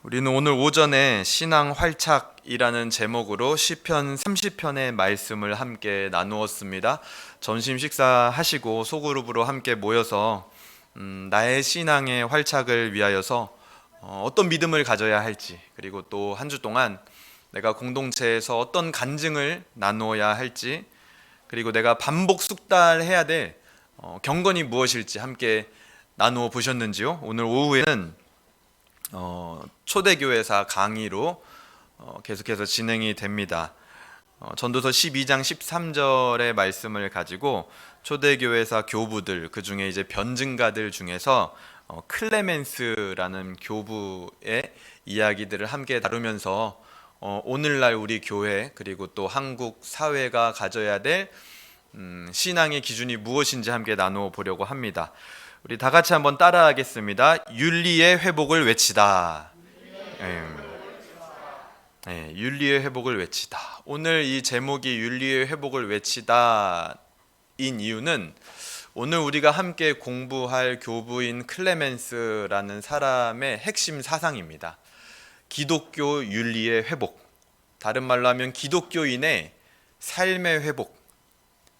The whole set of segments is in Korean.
우리는 오늘 오전에 신앙 활착이라는 제목으로 시편 30편의 말씀을 함께 나누었습니다. 점심 식사하시고 소그룹으로 함께 모여서 나의 신앙의 활착을 위하여서 어떤 믿음을 가져야 할지, 그리고 또 한 주 동안 내가 공동체에서 어떤 간증을 나누어야 할지, 그리고 내가 반복 숙달해야 될 경건이 무엇일지 함께 나누어 보셨는지요? 오늘 오후에는 초대교회사 강의로 계속해서 진행이 됩니다. 전도서 12장 13절의 말씀을 가지고 초대교회사 교부들, 그 중에 이제 변증가들 중에서 클레멘스라는 교부의 이야기들을 함께 다루면서 오늘날 우리 교회, 그리고 또 한국 사회가 가져야 될 신앙의 기준이 무엇인지 함께 나누어 보려고 합니다. 우리 다 같이 한번 따라하겠습니다. 윤리의 회복을 외치다. 윤리의 회복을 외치다. 오늘 이 제목이 윤리의 회복을 외치다인 이유는 오늘 우리가 함께 공부할 교부인 클레멘스라는 사람의 핵심 사상입니다. 기독교 윤리의 회복, 다른 말로 하면 기독교인의 삶의 회복,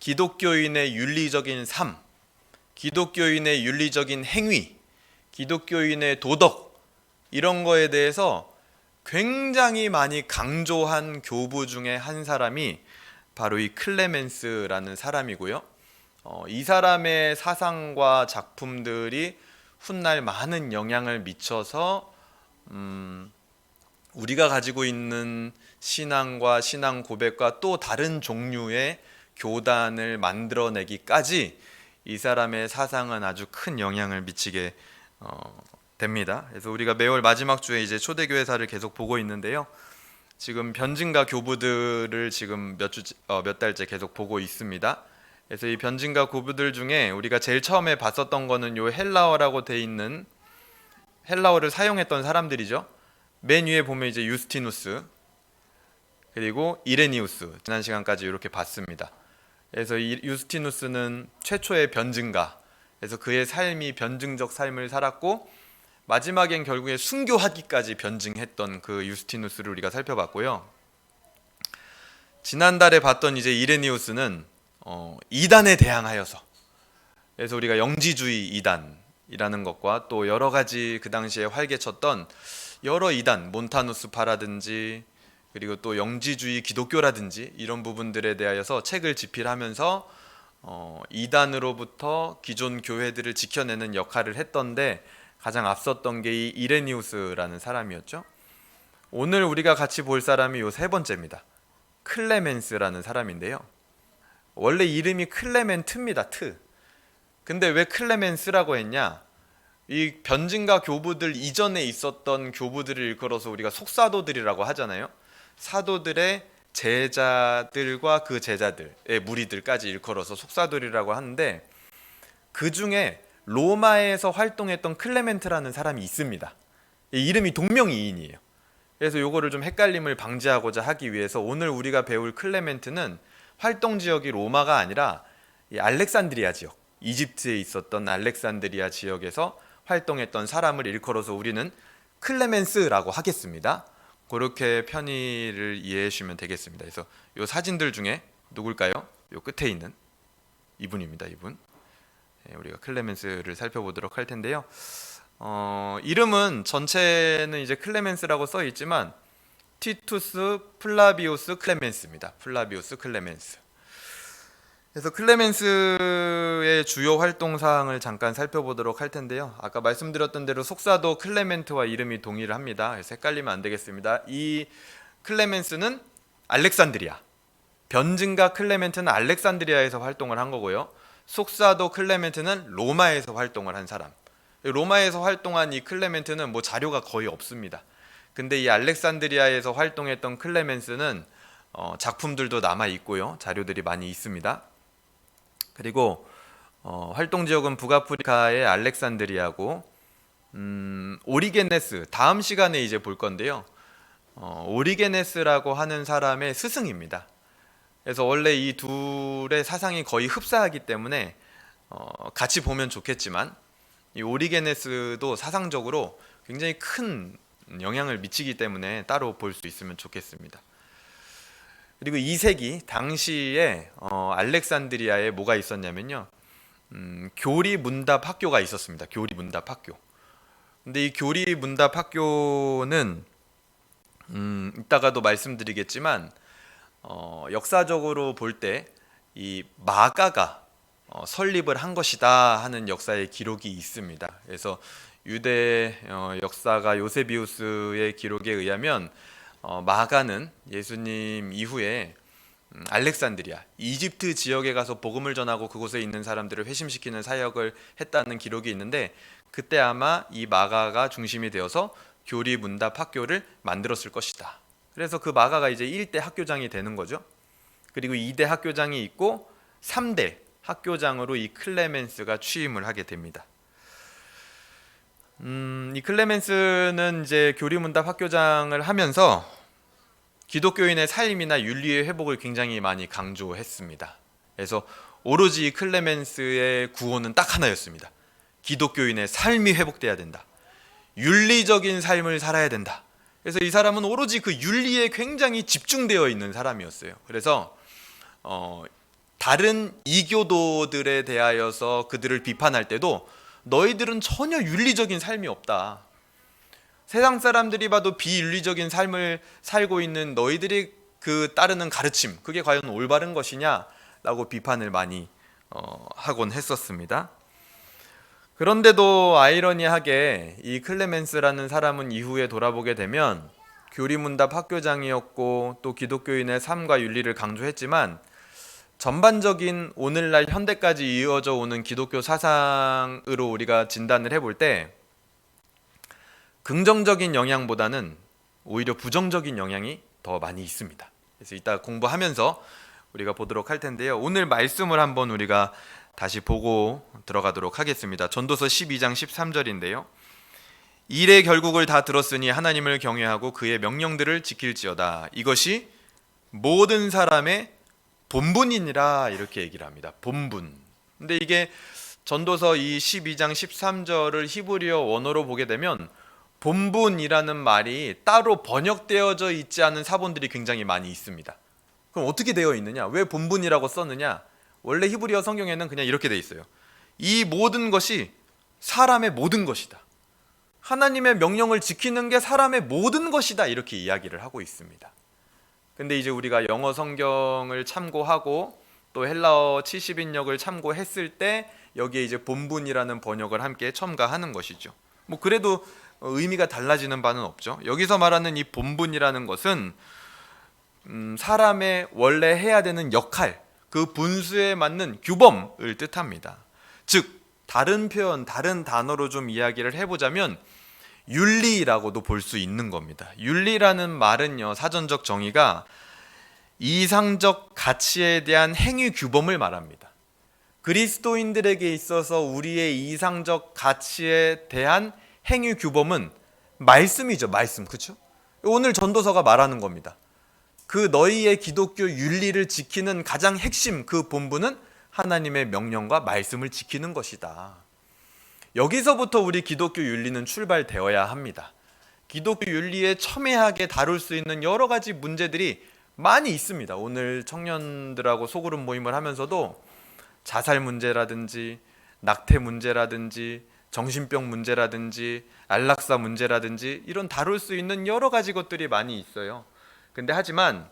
기독교인의 윤리적인 삶, 기독교인의 윤리적인 행위, 기독교인의 도덕, 이런 거에 대해서 굉장히 많이 강조한 교부 중에 한 사람이 바로 이 클레멘스라는 사람이고요. 이 사람의 사상과 작품들이 훗날 많은 영향을 미쳐서 우리가 가지고 있는 신앙과 신앙 고백과 또 다른 종류의 교단을 만들어내기까지 이 사람의 사상은 아주 큰 영향을 미치게 됩니다. 그래서 우리가 매월 마지막 주에 이제 초대교회사를 계속 보고 있는데요. 지금 변증가 교부들을 지금 몇 달째 계속 보고 있습니다. 그래서 이 변증가 교부들 중에 우리가 제일 처음에 봤었던 거는 요 헬라어라고 돼 있는 헬라어를 사용했던 사람들이죠. 맨 위에 보면 이제 유스티누스, 그리고 이레니우스, 지난 시간까지 이렇게 봤습니다. 그래서 이 유스티누스는 최초의 변증가, 그래서 그의 삶이 변증적 삶을 살았고 마지막엔 결국에 순교하기까지 변증했던 그 유스티누스를 우리가 살펴봤고요. 지난달에 봤던 이제 이레니우스는 이단에 대항하여서, 그래서 우리가 영지주의 이단이라는 것과 또 여러 가지 그 당시에 활개쳤던 여러 이단, 몬타누스파라든지 그리고 또 영지주의 기독교라든지 이런 부분들에 대하여서 책을 집필하면서 이단으로부터 기존 교회들을 지켜내는 역할을 했던데 가장 앞섰던 게 이 이레니우스라는 사람이었죠. 오늘 우리가 같이 볼 사람이 요 세 번째입니다. 클레멘스라는 사람인데요. 원래 이름이 클레멘트입니다. 근데 왜 클레멘스라고 했냐? 이 변증가 교부들 이전에 있었던 교부들을 일컬어서 우리가 속사도들이라고 하잖아요. 사도들의 제자들과 그 제자들의 무리들까지 일컬어서 속사도들이라고 하는데, 그 중에 로마에서 활동했던 클레멘트라는 사람이 있습니다. 이 이름이 동명이인이에요. 그래서 요거를 좀 헷갈림을 방지하고자 하기 위해서 오늘 우리가 배울 클레멘트는 활동 지역이 로마가 아니라 이 알렉산드리아 지역, 이집트에 있었던 알렉산드리아 지역에서 활동했던 사람을 일컬어서 우리는 클레멘스라고 하겠습니다. 그렇게 편의를 이해해 주시면 되겠습니다. 그래서 이 사진들 중에 누굴까요? 요 끝에 있는 이분입니다. 이분. 우리가 클레멘스를 살펴보도록 할 텐데요. 이름은 전체는 이제 클레멘스라고 써 있지만 티투스 플라비우스 클레멘스입니다. 플라비우스 클레멘스. 그래서 클레멘스의 주요 활동 사항을 잠깐 살펴보도록 할 텐데요. 아까 말씀드렸던 대로 속사도 클레멘트와 이름이 동일을 합니다. 그래서 헷갈리면 안 되겠습니다. 이 클레멘스는 알렉산드리아, 변증가 클레멘트는 알렉산드리아에서 활동을 한 거고요. 속사도 클레멘트는 로마에서 활동을 한 사람. 로마에서 활동한 이 클레멘트는 뭐 자료가 거의 없습니다. 근데 이 알렉산드리아에서 활동했던 클레멘스는 작품들도 남아 있고요. 자료들이 많이 있습니다. 그리고 활동 지역은 북아프리카의 알렉산드리아고, 오리게네스, 다음 시간에 이제 볼 건데요. 오리게네스라고 하는 사람의 스승입니다. 그래서 원래 이 둘의 사상이 거의 흡사하기 때문에 같이 보면 좋겠지만 이 오리게네스도 사상적으로 굉장히 큰 영향을 미치기 때문에 따로 볼 수 있으면 좋겠습니다. 그리고 2세기 당시에 알렉산드리아에 뭐가 있었냐면요, 교리문답 학교가 있었습니다. 교리문답 학교. 근데 이 교리문답 학교는 이따가도 말씀드리겠지만 역사적으로 볼 때 이 마가가 설립을 한 것이다 하는 역사의 기록이 있습니다. 그래서 유대 역사가 요세비우스의 기록에 의하면 마가는 예수님 이후에 알렉산드리아, 이집트 지역에 가서 복음을 전하고 그곳에 있는 사람들을 회심시키는 사역을 했다는 기록이 있는데, 그때 아마 이 마가가 중심이 되어서 교리문답 학교를 만들었을 것이다. 그래서 그 마가가 이제 1대 학교장이 되는 거죠. 그리고 2대 학교장이 있고 3대 학교장으로 이 클레멘스가 취임을 하게 됩니다. 이 클레멘스는 이제 교리문답 학교장을 하면서 기독교인의 삶이나 윤리의 회복을 굉장히 많이 강조했습니다. 그래서 오로지 이 클레멘스의 구호는 딱 하나였습니다. 기독교인의 삶이 회복돼야 된다. 윤리적인 삶을 살아야 된다. 그래서 이 사람은 오로지 그 윤리에 굉장히 집중되어 있는 사람이었어요. 그래서 다른 이교도들에 대하여서 그들을 비판할 때도 너희들은 전혀 윤리적인 삶이 없다. 세상 사람들이 봐도 비윤리적인 삶을 살고 있는 너희들이 그 따르는 가르침, 그게 과연 올바른 것이냐? 라고 비판을 많이 하곤 했었습니다. 그런데도 아이러니하게 이 클레멘스라는 사람은 이후에 돌아보게 되면 교리문답 학교장이었고 또 기독교인의 삶과 윤리를 강조했지만, 전반적인 오늘날 현대까지 이어져 오는 기독교 사상으로 우리가 진단을 해볼 때 긍정적인 영향보다는 오히려 부정적인 영향이 더 많이 있습니다. 그래서 이따 공부하면서 우리가 보도록 할 텐데요. 오늘 말씀을 한번 우리가 다시 보고 들어가도록 하겠습니다. 전도서 12장 13절인데요. 일의 결국을 다 들었으니 하나님을 경외하고 그의 명령들을 지킬지어다. 이것이 모든 사람의 본분이니라, 이렇게 얘기를 합니다. 본분. 근데 이게 전도서 이 12장 13절을 히브리어 원어로 보게 되면 본분이라는 말이 따로 번역되어져 있지 않은 사본들이 굉장히 많이 있습니다. 그럼 어떻게 되어 있느냐? 왜 본분이라고 썼느냐? 원래 히브리어 성경에는 그냥 이렇게 돼 있어요. 이 모든 것이 사람의 모든 것이다. 하나님의 명령을 지키는 게 사람의 모든 것이다, 이렇게 이야기를 하고 있습니다. 근데 이제 우리가 영어 성경을 참고하고 또 헬라어 70인역을 참고했을 때 여기에 이제 본분이라는 번역을 함께 첨가하는 것이죠. 뭐 그래도 의미가 달라지는 바는 없죠. 여기서 말하는 이 본분이라는 것은 사람의 원래 해야 되는 역할, 그 분수에 맞는 규범을 뜻합니다. 즉 다른 표현, 다른 단어로 좀 이야기를 해보자면 윤리라고도 볼 수 있는 겁니다. 윤리라는 말은요, 사전적 정의가 이상적 가치에 대한 행위 규범을 말합니다. 그리스도인들에게 있어서 우리의 이상적 가치에 대한 행위 규범은 말씀이죠. 말씀, 그렇죠? 오늘 전도서가 말하는 겁니다. 그 너희의 기독교 윤리를 지키는 가장 핵심, 그 본분은 하나님의 명령과 말씀을 지키는 것이다. 여기서부터 우리 기독교 윤리는 출발되어야 합니다. 기독교 윤리에 첨예하게 다룰 수 있는 여러 가지 문제들이 많이 있습니다. 오늘 청년들하고 소그룹 모임을 하면서도 자살 문제라든지 낙태 문제라든지 정신병 문제라든지 안락사 문제라든지 이런 다룰 수 있는 여러 가지 것들이 많이 있어요. 근데 하지만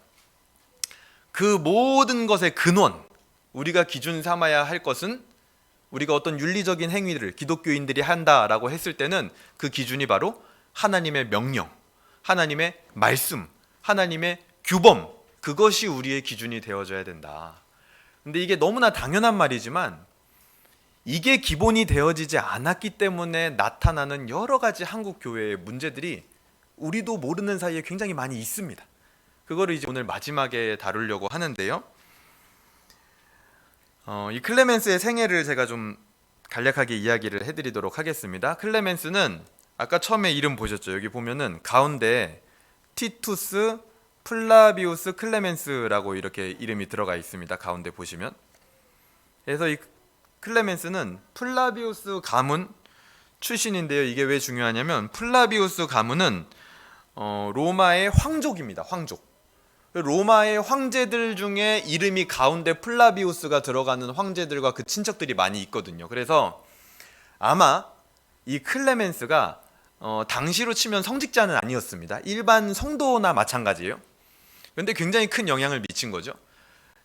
그 모든 것의 근원, 우리가 기준 삼아야 할 것은, 우리가 어떤 윤리적인 행위를 기독교인들이 한다라고 했을 때는 그 기준이 바로 하나님의 명령, 하나님의 말씀, 하나님의 규범, 그것이 우리의 기준이 되어져야 된다. 근데 이게 너무나 당연한 말이지만 이게 기본이 되어지지 않았기 때문에 나타나는 여러 가지 한국 교회의 문제들이 우리도 모르는 사이에 굉장히 많이 있습니다. 그거를 이제 오늘 마지막에 다루려고 하는데요. 이 클레멘스의 생애를 제가 좀 간략하게 이야기를 해드리도록 하겠습니다. 클레멘스는 아까 처음에 이름 보셨죠? 여기 보면은 가운데 티투스 플라비우스 클레멘스라고 이렇게 이름이 들어가 있습니다. 가운데 보시면. 그래서 이 클레멘스는 플라비우스 가문 출신인데요. 이게 왜 중요하냐면 플라비우스 가문은 로마의 황족입니다. 황족. 로마의 황제들 중에 이름이 가운데 플라비우스가 들어가는 황제들과 그 친척들이 많이 있거든요. 그래서 아마 이 클레멘스가 당시로 치면 성직자는 아니었습니다. 일반 성도나 마찬가지예요. 그런데 굉장히 큰 영향을 미친 거죠.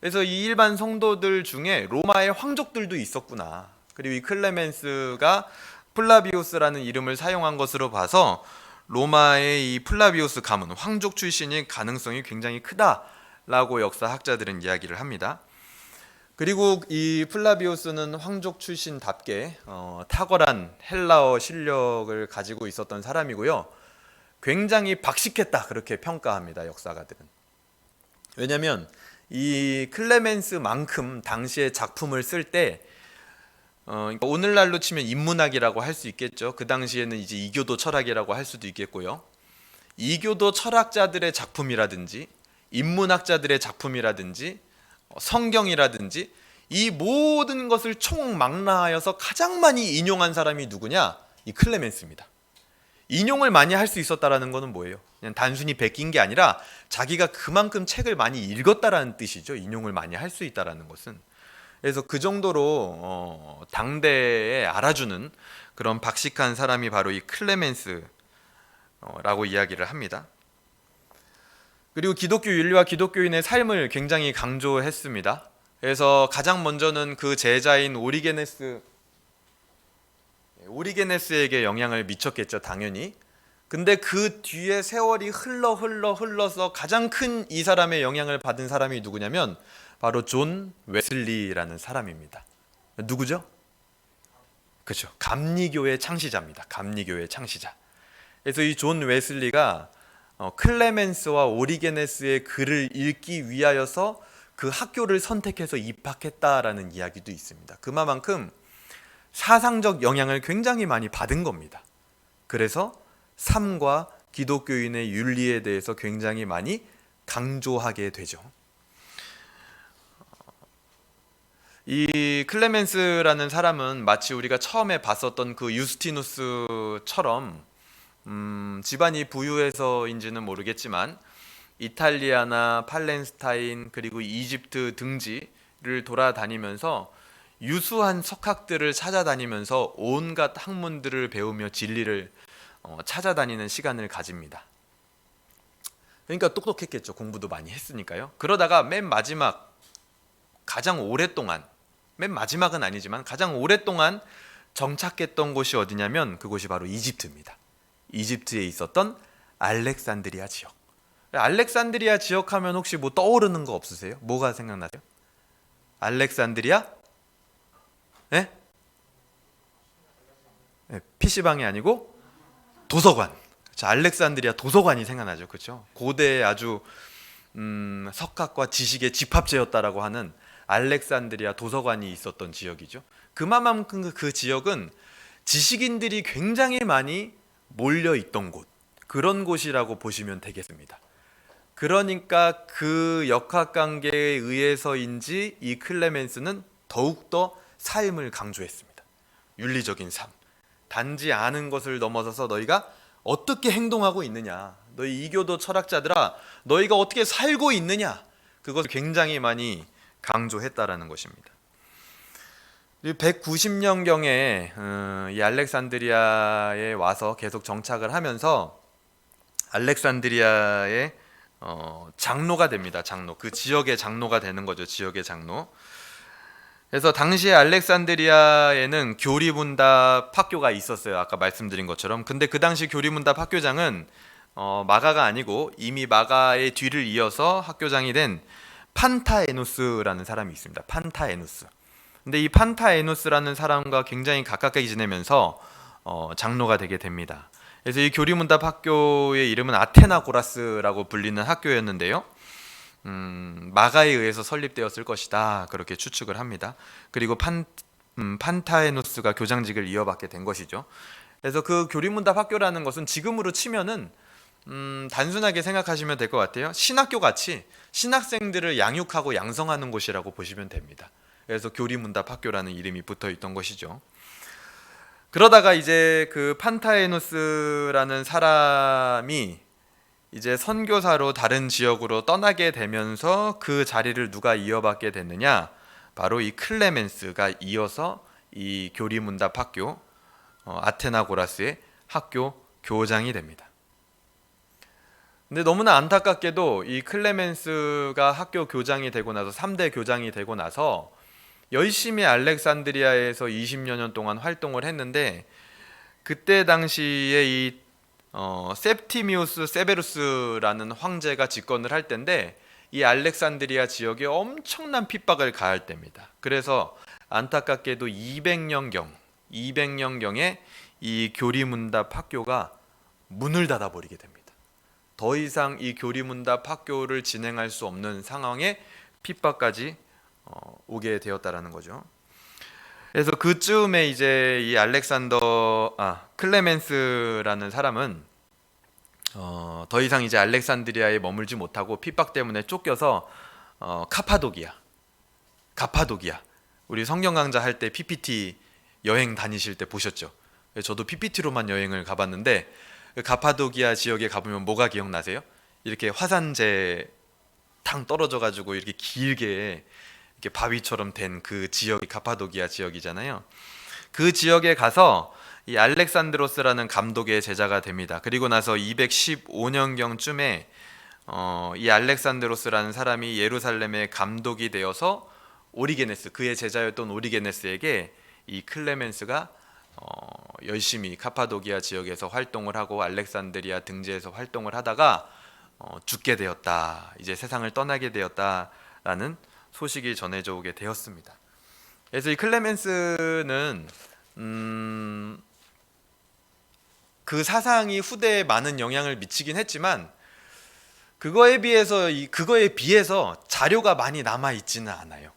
그래서 이 일반 성도들 중에 로마의 황족들도 있었구나. 그리고 이 클레멘스가 플라비우스라는 이름을 사용한 것으로 봐서 로마의 이 플라비우스 가문, 황족 출신일 가능성이 굉장히 크다라고 역사학자들은 이야기를 합니다. 그리고 이 플라비우스는 황족 출신답게 탁월한 헬라어 실력을 가지고 있었던 사람이고요. 굉장히 박식했다 그렇게 평가합니다. 역사가들은. 왜냐하면 이 클레멘스만큼 당시의 작품을 쓸 때 그러니까 오늘날로 치면 인문학이라고 할 수 있겠죠. 그 당시에는 이제 이교도 철학이라고 할 수도 있겠고요. 이교도 철학자들의 작품이라든지 인문학자들의 작품이라든지 성경이라든지 이 모든 것을 총망라하여서 가장 많이 인용한 사람이 누구냐? 이 클레멘스입니다. 인용을 많이 할 수 있었다라는 것은 뭐예요? 그냥 단순히 베낀 게 아니라 자기가 그만큼 책을 많이 읽었다라는 뜻이죠. 인용을 많이 할 수 있다라는 것은. 그래서 그 정도로 당대에 알아주는 그런 박식한 사람이 바로 이 클레멘스라고 이야기를 합니다. 그리고 기독교 윤리와 기독교인의 삶을 굉장히 강조했습니다. 그래서 가장 먼저는 그 제자인 오리게네스에게 영향을 미쳤겠죠, 당연히. 근데 그 뒤에 세월이 흘러서 가장 큰 이 사람의 영향을 받은 사람이 누구냐면 바로 존 웨슬리라는 사람입니다. 누구죠? 그렇죠. 감리교의 창시자입니다. 감리교의 창시자. 그래서 이 존 웨슬리가 클레멘스와 오리게네스의 글을 읽기 위하여서 그 학교를 선택해서 입학했다라는 이야기도 있습니다. 그만큼 사상적 영향을 굉장히 많이 받은 겁니다. 그래서 삶과 기독교인의 윤리에 대해서 굉장히 많이 강조하게 되죠. 이 클레멘스라는 사람은 마치 우리가 처음에 봤었던 그 유스티누스처럼 집안이 부유해서인지는 모르겠지만 이탈리아나 팔렌스타인 그리고 이집트 등지를 돌아다니면서 유수한 석학들을 찾아다니면서 온갖 학문들을 배우며 진리를 찾아다니는 시간을 가집니다. 그러니까 똑똑했겠죠. 공부도 많이 했으니까요. 그러다가 맨 마지막 가장 오랫동안, 맨 마지막은 아니지만 가장 오랫동안 정착했던 곳이 어디냐면 그곳이 바로 이집트입니다. 이집트에 있었던 알렉산드리아 지역. 알렉산드리아 지역 하면 혹시 뭐 떠오르는 거 없으세요? 뭐가 생각나세요? 알렉산드리아? 네? 네, PC방이 아니고 도서관. 그렇죠. 알렉산드리아 도서관이 생각나죠. 그렇죠? 고대의 아주 석학과 지식의 집합지였다라고 하는 알렉산드리아 도서관이 있었던 지역이죠. 그만큼 그 지역은 지식인들이 굉장히 많이 몰려 있던 곳, 그런 곳이라고 보시면 되겠습니다. 그러니까 그 역학관계에 의해서인지 이 클레멘스는 더욱더 삶을 강조했습니다. 윤리적인 삶. 단지 아는 것을 넘어서서 너희가 어떻게 행동하고 있느냐, 너희 이교도 철학자들아 너희가 어떻게 살고 있느냐, 그것을 굉장히 많이 강조했다라는 것입니다. 190년경에 이 알렉산드리아에 와서 계속 정착을 하면서 알렉산드리아의 장로가 됩니다. 장로. 그 지역의 장로가 되는 거죠. 지역의 장로. 그래서 당시에 알렉산드리아에는 교리문답 학교가 있었어요. 아까 말씀드린 것처럼. 근데 그 당시 교리문답 학교장은 마가가 아니고 이미 마가의 뒤를 이어서 학교장이 된 판타에누스라는 사람이 있습니다. 판타에누스. 근데 이 판타에누스라는 사람과 굉장히 가깝게 지내면서 장로가 되게 됩니다. 그래서 이 교리문답 학교의 이름은 아테나고라스라고 불리는 학교였는데요. 마가에 의해서 설립되었을 것이다, 그렇게 추측을 합니다. 그리고 판타에누스가 교장직을 이어받게 된 것이죠. 그래서 그 교리문답 학교라는 것은 지금으로 치면은 단순하게 생각하시면 될 것 같아요. 신학교 같이 신학생들을 양육하고 양성하는 곳이라고 보시면 됩니다. 그래서 교리문답 학교라는 이름이 붙어 있던 것이죠. 그러다가 이제 그 판타에누스라는 사람이 이제 선교사로 다른 지역으로 떠나게 되면서 그 자리를 누가 이어받게 됐느냐? 바로 이 클레멘스가 이어서 이 교리문답 학교 아테나고라스의 학교 교장이 됩니다. 근데 너무나 안타깝게도 이 클레멘스가 학교 교장이 되고 나서 3대 교장이 되고 나서 열심히 알렉산드리아에서 20여 년 동안 활동을 했는데, 그때 당시에 이 셉티미우스 세베루스라는 황제가 집권을 할 때인데, 이 알렉산드리아 지역에 엄청난 핍박을 가할 때입니다. 그래서 안타깝게도 200년경에 이 교리문답 학교가 문을 닫아버리게 됩니다. 더 이상 이 교리문답 학교를 진행할 수 없는 상황에 핍박까지 오게 되었다라는 거죠. 그래서 그쯤에 이제 이 클레멘스라는 사람은 더 이상 이제 알렉산드리아에 머물지 못하고 핍박 때문에 쫓겨서 가파도기아, 우리 성경 강좌 할 때 PPT 여행 다니실 때 보셨죠? 저도 PPT로만 여행을 가봤는데, 그 가파도기아 지역에 가보면 뭐가 기억나세요? 이렇게 화산재 탕 떨어져 가지고 이렇게 길게 이렇게 바위처럼 된 그 지역이 가파도기아 지역이잖아요. 그 지역에 가서 이 알렉산드로스라는 감독의 제자가 됩니다. 그리고 나서 215년경쯤에 이 알렉산드로스라는 사람이 예루살렘의 감독이 되어서 오리게네스, 그의 제자였던 오리게네스에게 이 클레멘스가 열심히 카파도기아 지역에서 활동을 하고 알렉산드리아 등지에서 활동을 하다가 죽게 되었다, 이제 세상을 떠나게 되었다라는 소식이 전해져 오게 되었습니다. 그래서 이 클레멘스는 그 사상이 후대에 많은 영향을 미치긴 했지만 그거에 비해서 자료가 많이 남아 있지는 않아요.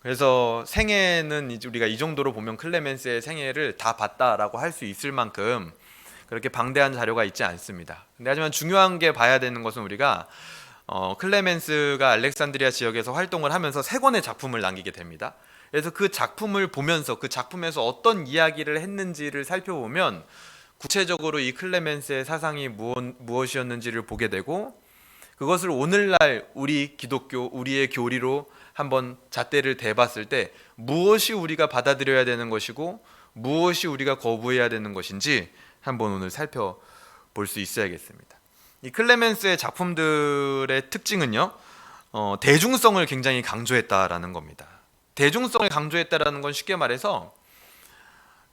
그래서 생애는 이제 우리가 이 정도로 보면 클레멘스의 생애를 다 봤다라고 할 수 있을 만큼 그렇게 방대한 자료가 있지 않습니다. 근데 하지만 중요한 게 봐야 되는 것은, 우리가 클레멘스가 알렉산드리아 지역에서 활동을 하면서 3권의 작품을 남기게 됩니다. 그래서 그 작품을 보면서 그 작품에서 어떤 이야기를 했는지를 살펴보면 구체적으로 이 클레멘스의 사상이 무엇이었는지를 보게 되고, 그것을 오늘날 우리의 교리로 한번 잣대를 대봤을 때 무엇이 우리가 받아들여야 되는 것이고 무엇이 우리가 거부해야 되는 것인지 한번 오늘 살펴볼 수 있어야겠습니다. 이 클레멘스의 작품들의 특징은요, 대중성을 굉장히 강조했다라는 겁니다. 대중성을 강조했다라는 건 쉽게 말해서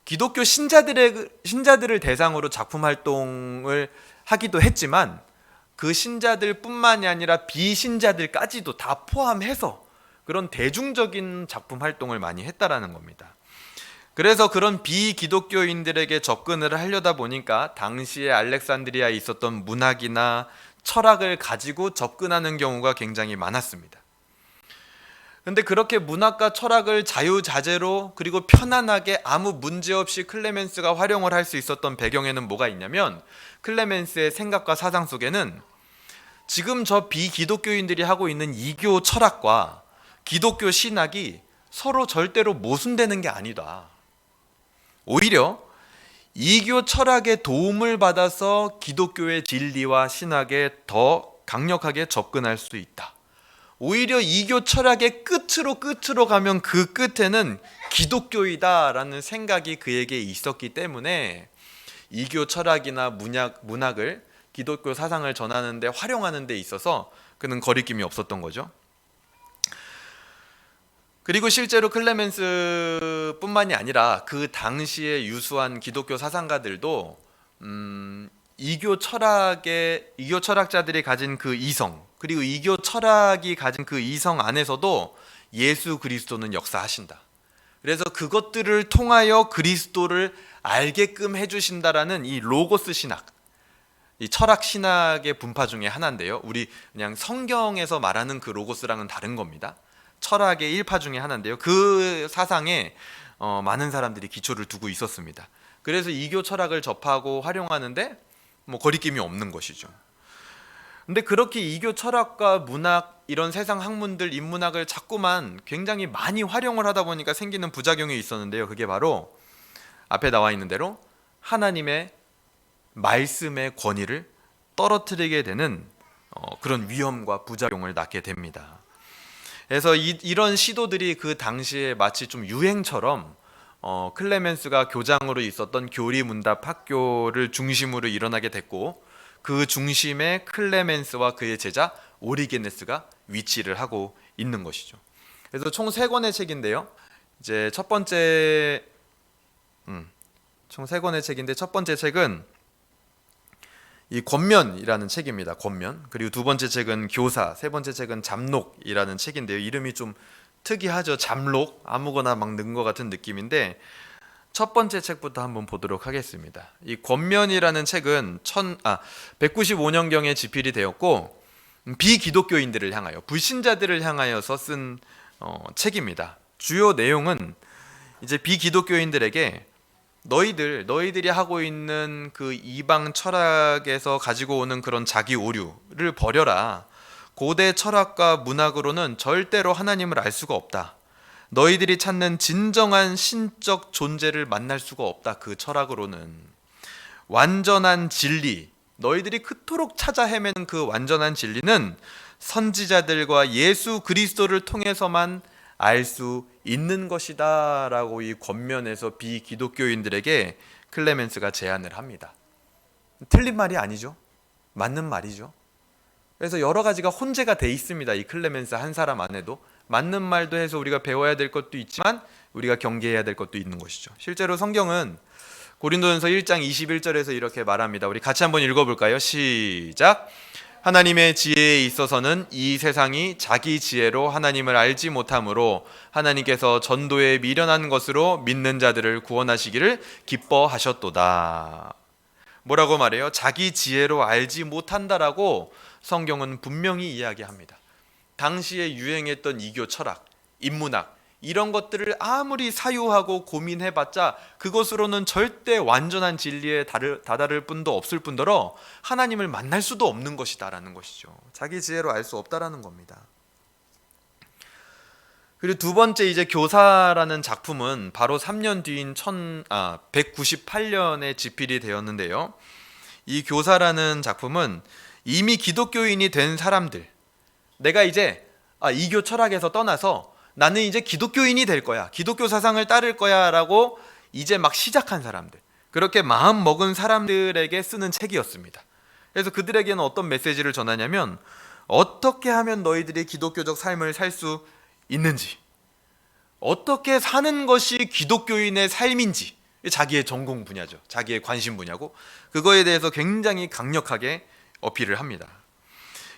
기독교 신자들을 대상으로 작품 활동을 하기도 했지만, 그 신자들뿐만이 아니라 비신자들까지도 다 포함해서 그런 대중적인 작품 활동을 많이 했다라는 겁니다. 그래서 그런 비기독교인들에게 접근을 하려다 보니까 당시에 알렉산드리아에 있었던 문학이나 철학을 가지고 접근하는 경우가 굉장히 많았습니다. 근데 그렇게 문학과 철학을 자유자재로 그리고 편안하게 아무 문제 없이 클레멘스가 활용을 할 수 있었던 배경에는 뭐가 있냐면, 클레멘스의 생각과 사상 속에는 지금 저 비기독교인들이 하고 있는 이교 철학과 기독교 신학이 서로 절대로 모순되는 게 아니다. 오히려 이교 철학의 도움을 받아서 기독교의 진리와 신학에 더 강력하게 접근할 수 있다. 오히려 이교 철학의 끝으로 가면 그 끝에는 기독교이다라는 생각이 그에게 있었기 때문에 이교 철학이나 문학을 기독교 사상을 전하는 데 활용하는 데 있어서 그는 거리낌이 없었던 거죠. 그리고 실제로 클레멘스뿐만이 아니라 그 당시에 유수한 기독교 사상가들도 이교 철학자들이 가진 그 이성, 그리고 이교 철학이 가진 그 이성 안에서도 예수 그리스도는 역사하신다. 그래서 그것들을 통하여 그리스도를 알게끔 해주신다라는 이 로고스 신학, 이 철학 신학의 분파 중에 하나인데요. 우리 그냥 성경에서 말하는 그 로고스랑은 다른 겁니다. 철학의 일파 중에 하나인데요. 그 사상에 많은 사람들이 기초를 두고 있었습니다. 그래서 이교 철학을 접하고 활용하는데 거리낌이 없는 것이죠. 근데 그렇게 이교 철학과 문학, 이런 세상 학문들, 인문학을 자꾸만 굉장히 많이 활용을 하다 보니까 생기는 부작용이 있었는데요. 그게 바로 앞에 나와 있는 대로 하나님의 말씀의 권위를 떨어뜨리게 되는 그런 위험과 부작용을 낳게 됩니다. 그래서 이런 시도들이 그 당시에 마치 좀 유행처럼 클레멘스가 교장으로 있었던 교리문답 학교를 중심으로 일어나게 됐고, 그 중심에 클레멘스와 그의 제자 오리게네스가 위치를 하고 있는 것이죠. 그래서 총 3권의 책인데요. 이제 첫 번째 책은 이 권면이라는 책입니다. 권면. 그리고 두 번째 책은 교사, 세 번째 책은 잠록이라는 책인데요. 이름이 좀 특이하죠. 잠록, 아무거나 막 넣은 것 같은 느낌인데, 첫 번째 책부터 한번 보도록 하겠습니다. 이 권면이라는 책은 195년경에 집필이 되었고, 비기독교인들을 향하여, 불신자들을 향하여서 쓴 책입니다. 주요 내용은 이제 비기독교인들에게 너희들이 하고 있는 그 이방 철학에서 가지고 오는 그런 자기 오류를 버려라. 고대 철학과 문학으로는 절대로 하나님을 알 수가 없다. 너희들이 찾는 진정한 신적 존재를 만날 수가 없다. 그 철학으로는 완전한 진리, 너희들이 그토록 찾아 헤매는 그 완전한 진리는 선지자들과 예수 그리스도를 통해서만 알 수 있는 것이다 라고 이 권면에서 비기독교인들에게 클레멘스가 제안을 합니다. 틀린 말이 아니죠. 맞는 말이죠. 그래서 여러 가지가 혼재가 돼 있습니다. 이 클레멘스 한 사람 안에도 맞는 말도 해서 우리가 배워야 될 것도 있지만 우리가 경계해야 될 것도 있는 것이죠. 실제로 성경은 고린도전서 1장 21절에서 이렇게 말합니다. 우리 같이 한번 읽어볼까요? 시작. 하나님의 지혜에 있어서는 이 세상이 자기 지혜로 하나님을 알지 못하므로 하나님께서 전도에 미련한 것으로 믿는 자들을 구원하시기를 기뻐하셨도다. 뭐라고 말해요? 자기 지혜로 알지 못한다라고 성경은 분명히 이야기합니다. 당시에 유행했던 이교 철학, 인문학 이런 것들을 아무리 사유하고 고민해봤자 그것으로는 절대 완전한 진리에 다다를 뿐도 없을 뿐더러 하나님을 만날 수도 없는 것이다라는 것이죠. 자기 지혜로 알 수 없다라는 겁니다. 그리고 두 번째 이제 교사라는 작품은 바로 3년 뒤인 198년에 집필이 되었는데요. 이 교사라는 작품은 이미 기독교인이 된 사람들, 내가 이제 이교 철학에서 떠나서 나는 이제 기독교인이 될 거야, 기독교 사상을 따를 거야 라고 이제 막 시작한 사람들, 그렇게 마음 먹은 사람들에게 쓰는 책이었습니다. 그래서 그들에게는 어떤 메시지를 전하냐면, 어떻게 하면 너희들이 기독교적 삶을 살 수 있는지, 어떻게 사는 것이 기독교인의 삶인지, 자기의 전공 분야죠. 자기의 관심 분야고, 그거에 대해서 굉장히 강력하게 어필을 합니다.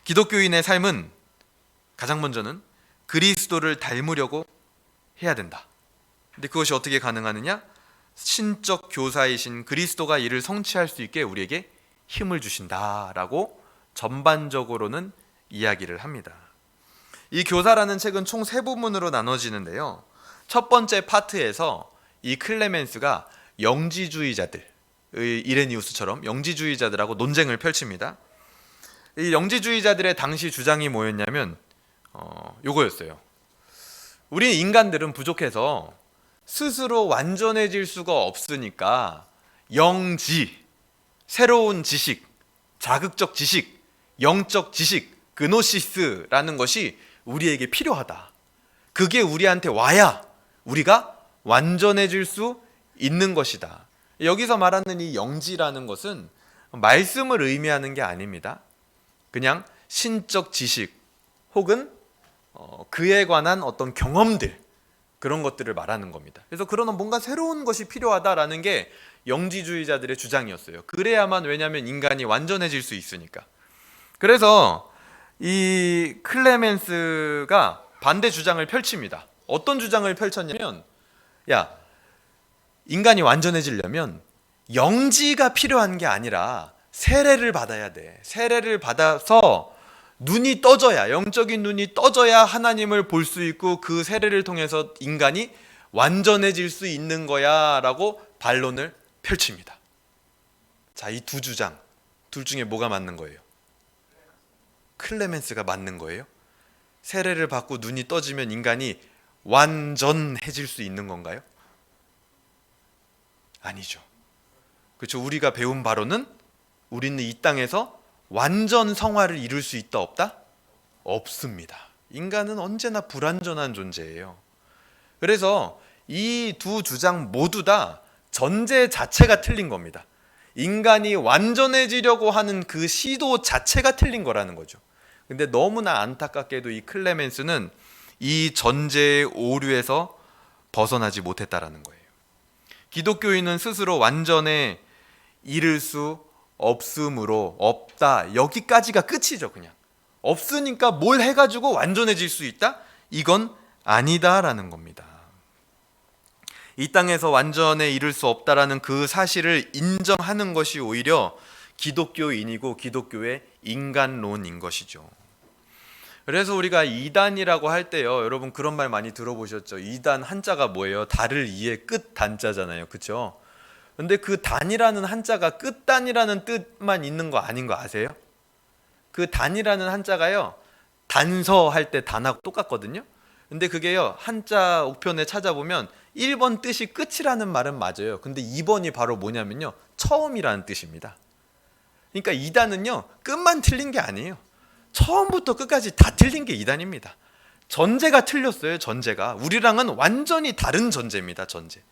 기독교인의 삶은 가장 먼저는 그리스도를 닮으려고 해야 된다. 근데 그것이 어떻게 가능하느냐? 신적 교사이신 그리스도가 이를 성취할 수 있게 우리에게 힘을 주신다라고 전반적으로는 이야기를 합니다. 이 교사라는 책은 총 3부문으로 나눠지는데요. 첫 번째 파트에서 이 클레멘스가 영지주의자들, 이레니우스처럼 영지주의자들하고 논쟁을 펼칩니다. 이 영지주의자들의 당시 주장이 뭐였냐면 요거였어요. 우리 인간들은 부족해서 스스로 완전해질 수가 없으니까 영지, 새로운 지식, 자극적 지식, 영적 지식, 그노시스라는 것이 우리에게 필요하다. 그게 우리한테 와야 우리가 완전해질 수 있는 것이다. 여기서 말하는 이 영지라는 것은 말씀을 의미하는 게 아닙니다. 그냥 신적 지식 혹은 그에 관한 어떤 경험들, 그런 것들을 말하는 겁니다. 그래서 그런 뭔가 새로운 것이 필요하다라는 게 영지주의자들의 주장이었어요. 그래야만, 왜냐하면 인간이 완전해질 수 있으니까. 그래서 이 클레멘스가 반대 주장을 펼칩니다. 어떤 주장을 펼쳤냐면, 야, 인간이 완전해지려면 영지가 필요한 게 아니라 세례를 받아야 돼. 세례를 받아서 눈이 떠져야, 영적인 눈이 떠져야 하나님을 볼 수 있고 그 세례를 통해서 인간이 완전해질 수 있는 거야 라고 반론을 펼칩니다. 자, 이 두 주장, 둘 중에 뭐가 맞는 거예요? 클레멘스가 맞는 거예요? 세례를 받고 눈이 떠지면 인간이 완전해질 수 있는 건가요? 아니죠. 그렇죠. 우리가 배운 바로는 우리는 이 땅에서 완전 성화를 이룰 수 있다 없다? 없습니다. 인간은 언제나 불완전한 존재예요. 그래서 이 두 주장 모두 다 전제 자체가 틀린 겁니다. 인간이 완전해지려고 하는 그 시도 자체가 틀린 거라는 거죠. 근데 너무나 안타깝게도 이 클레멘스는 이 전제의 오류에서 벗어나지 못했다라는 거예요. 기독교인은 스스로 완전에 이를 수 없으므로 없다, 여기까지가 끝이죠. 그냥 없으니까 뭘 해가지고 완전해질 수 있다? 이건 아니다라는 겁니다. 이 땅에서 완전에 이를 수 없다라는 그 사실을 인정하는 것이 오히려 기독교인이고 기독교의 인간론인 것이죠. 그래서 우리가 이단이라고 할 때요, 여러분 그런 말 많이 들어보셨죠? 이단 한자가 뭐예요? 달을 이의 끝 단자잖아요, 그렇죠? 근데 그 단이라는 한자가 끝단이라는 뜻만 있는 거 아닌 거 아세요? 그 단이라는 한자가요, 단서 할 때 단하고 똑같거든요. 근데 그게요, 한자 옥편에 찾아보면 1번 뜻이 끝이라는 말은 맞아요. 근데 2번이 바로 뭐냐면요, 처음이라는 뜻입니다. 그러니까 이단은요, 끝만 틀린 게 아니에요. 처음부터 끝까지 다 틀린 게 이단입니다. 전제가 틀렸어요. 전제가 우리랑은 완전히 다른 전제입니다. 전제.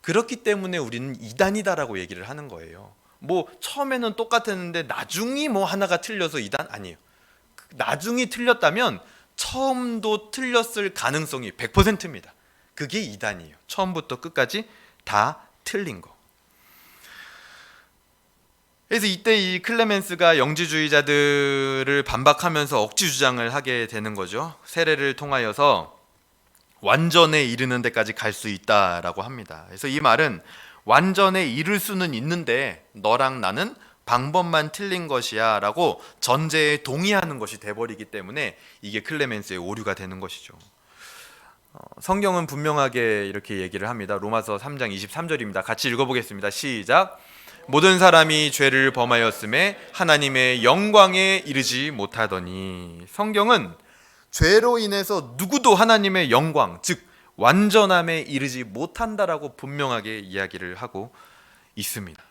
그렇기 때문에 우리는 이단이다라고 얘기를 하는 거예요. 뭐 처음에는 똑같았는데 나중이 뭐 하나가 틀려서 이단? 아니에요. 나중이 틀렸다면 처음도 틀렸을 가능성이 100%입니다. 그게 이단이에요. 처음부터 끝까지 다 틀린 거. 그래서 이때 이 클레멘스가 영지주의자들을 반박하면서 억지 주장을 하게 되는 거죠. 세례를 통하여서 완전에 이르는 데까지 갈 수 있다라고 합니다. 그래서 이 말은 완전에 이를 수는 있는데 너랑 나는 방법만 틀린 것이야 라고 전제에 동의하는 것이 돼버리기 때문에 이게 클레멘스의 오류가 되는 것이죠. 성경은 분명하게 이렇게 얘기를 합니다. 로마서 3장 23절입니다. 같이 읽어보겠습니다. 시작. 모든 사람이 죄를 범하였음에 하나님의 영광에 이르지 못하더니. 성경은 죄로 인해서 누구도 하나님의 영광, 즉 완전함에 이르지 못한다라고 분명하게 이야기를 하고 있습니다.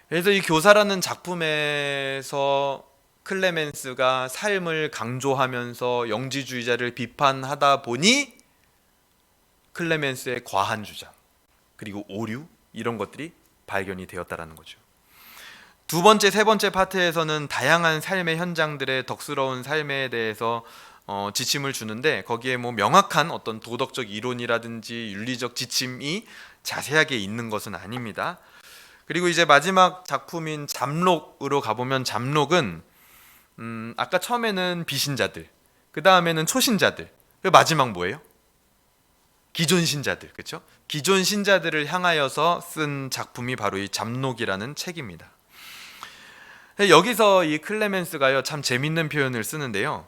그래서 이 교사라는 작품에서 클레멘스가 삶을 강조하면서 영지주의자를 비판하다 보니 클레멘스의 과한 주장 그리고 오류 이런 것들이 발견이 되었다라는 거죠. 두 번째, 세 번째 파트에서는 다양한 삶의 현장들의 덕스러운 삶에 대해서 지침을 주는데 거기에 뭐 명확한 어떤 도덕적 이론이라든지 윤리적 지침이 자세하게 있는 것은 아닙니다. 그리고 이제 마지막 작품인 잠록으로 가보면 잠록은 아까 처음에는 비신자들, 그 다음에는 초신자들, 그 마지막 뭐예요? 기존 신자들, 그렇죠? 기존 신자들을 향하여서 쓴 작품이 바로 이 잠록이라는 책입니다. 여기서 이 클레멘스가요 참 재밌는 표현을 쓰는데요.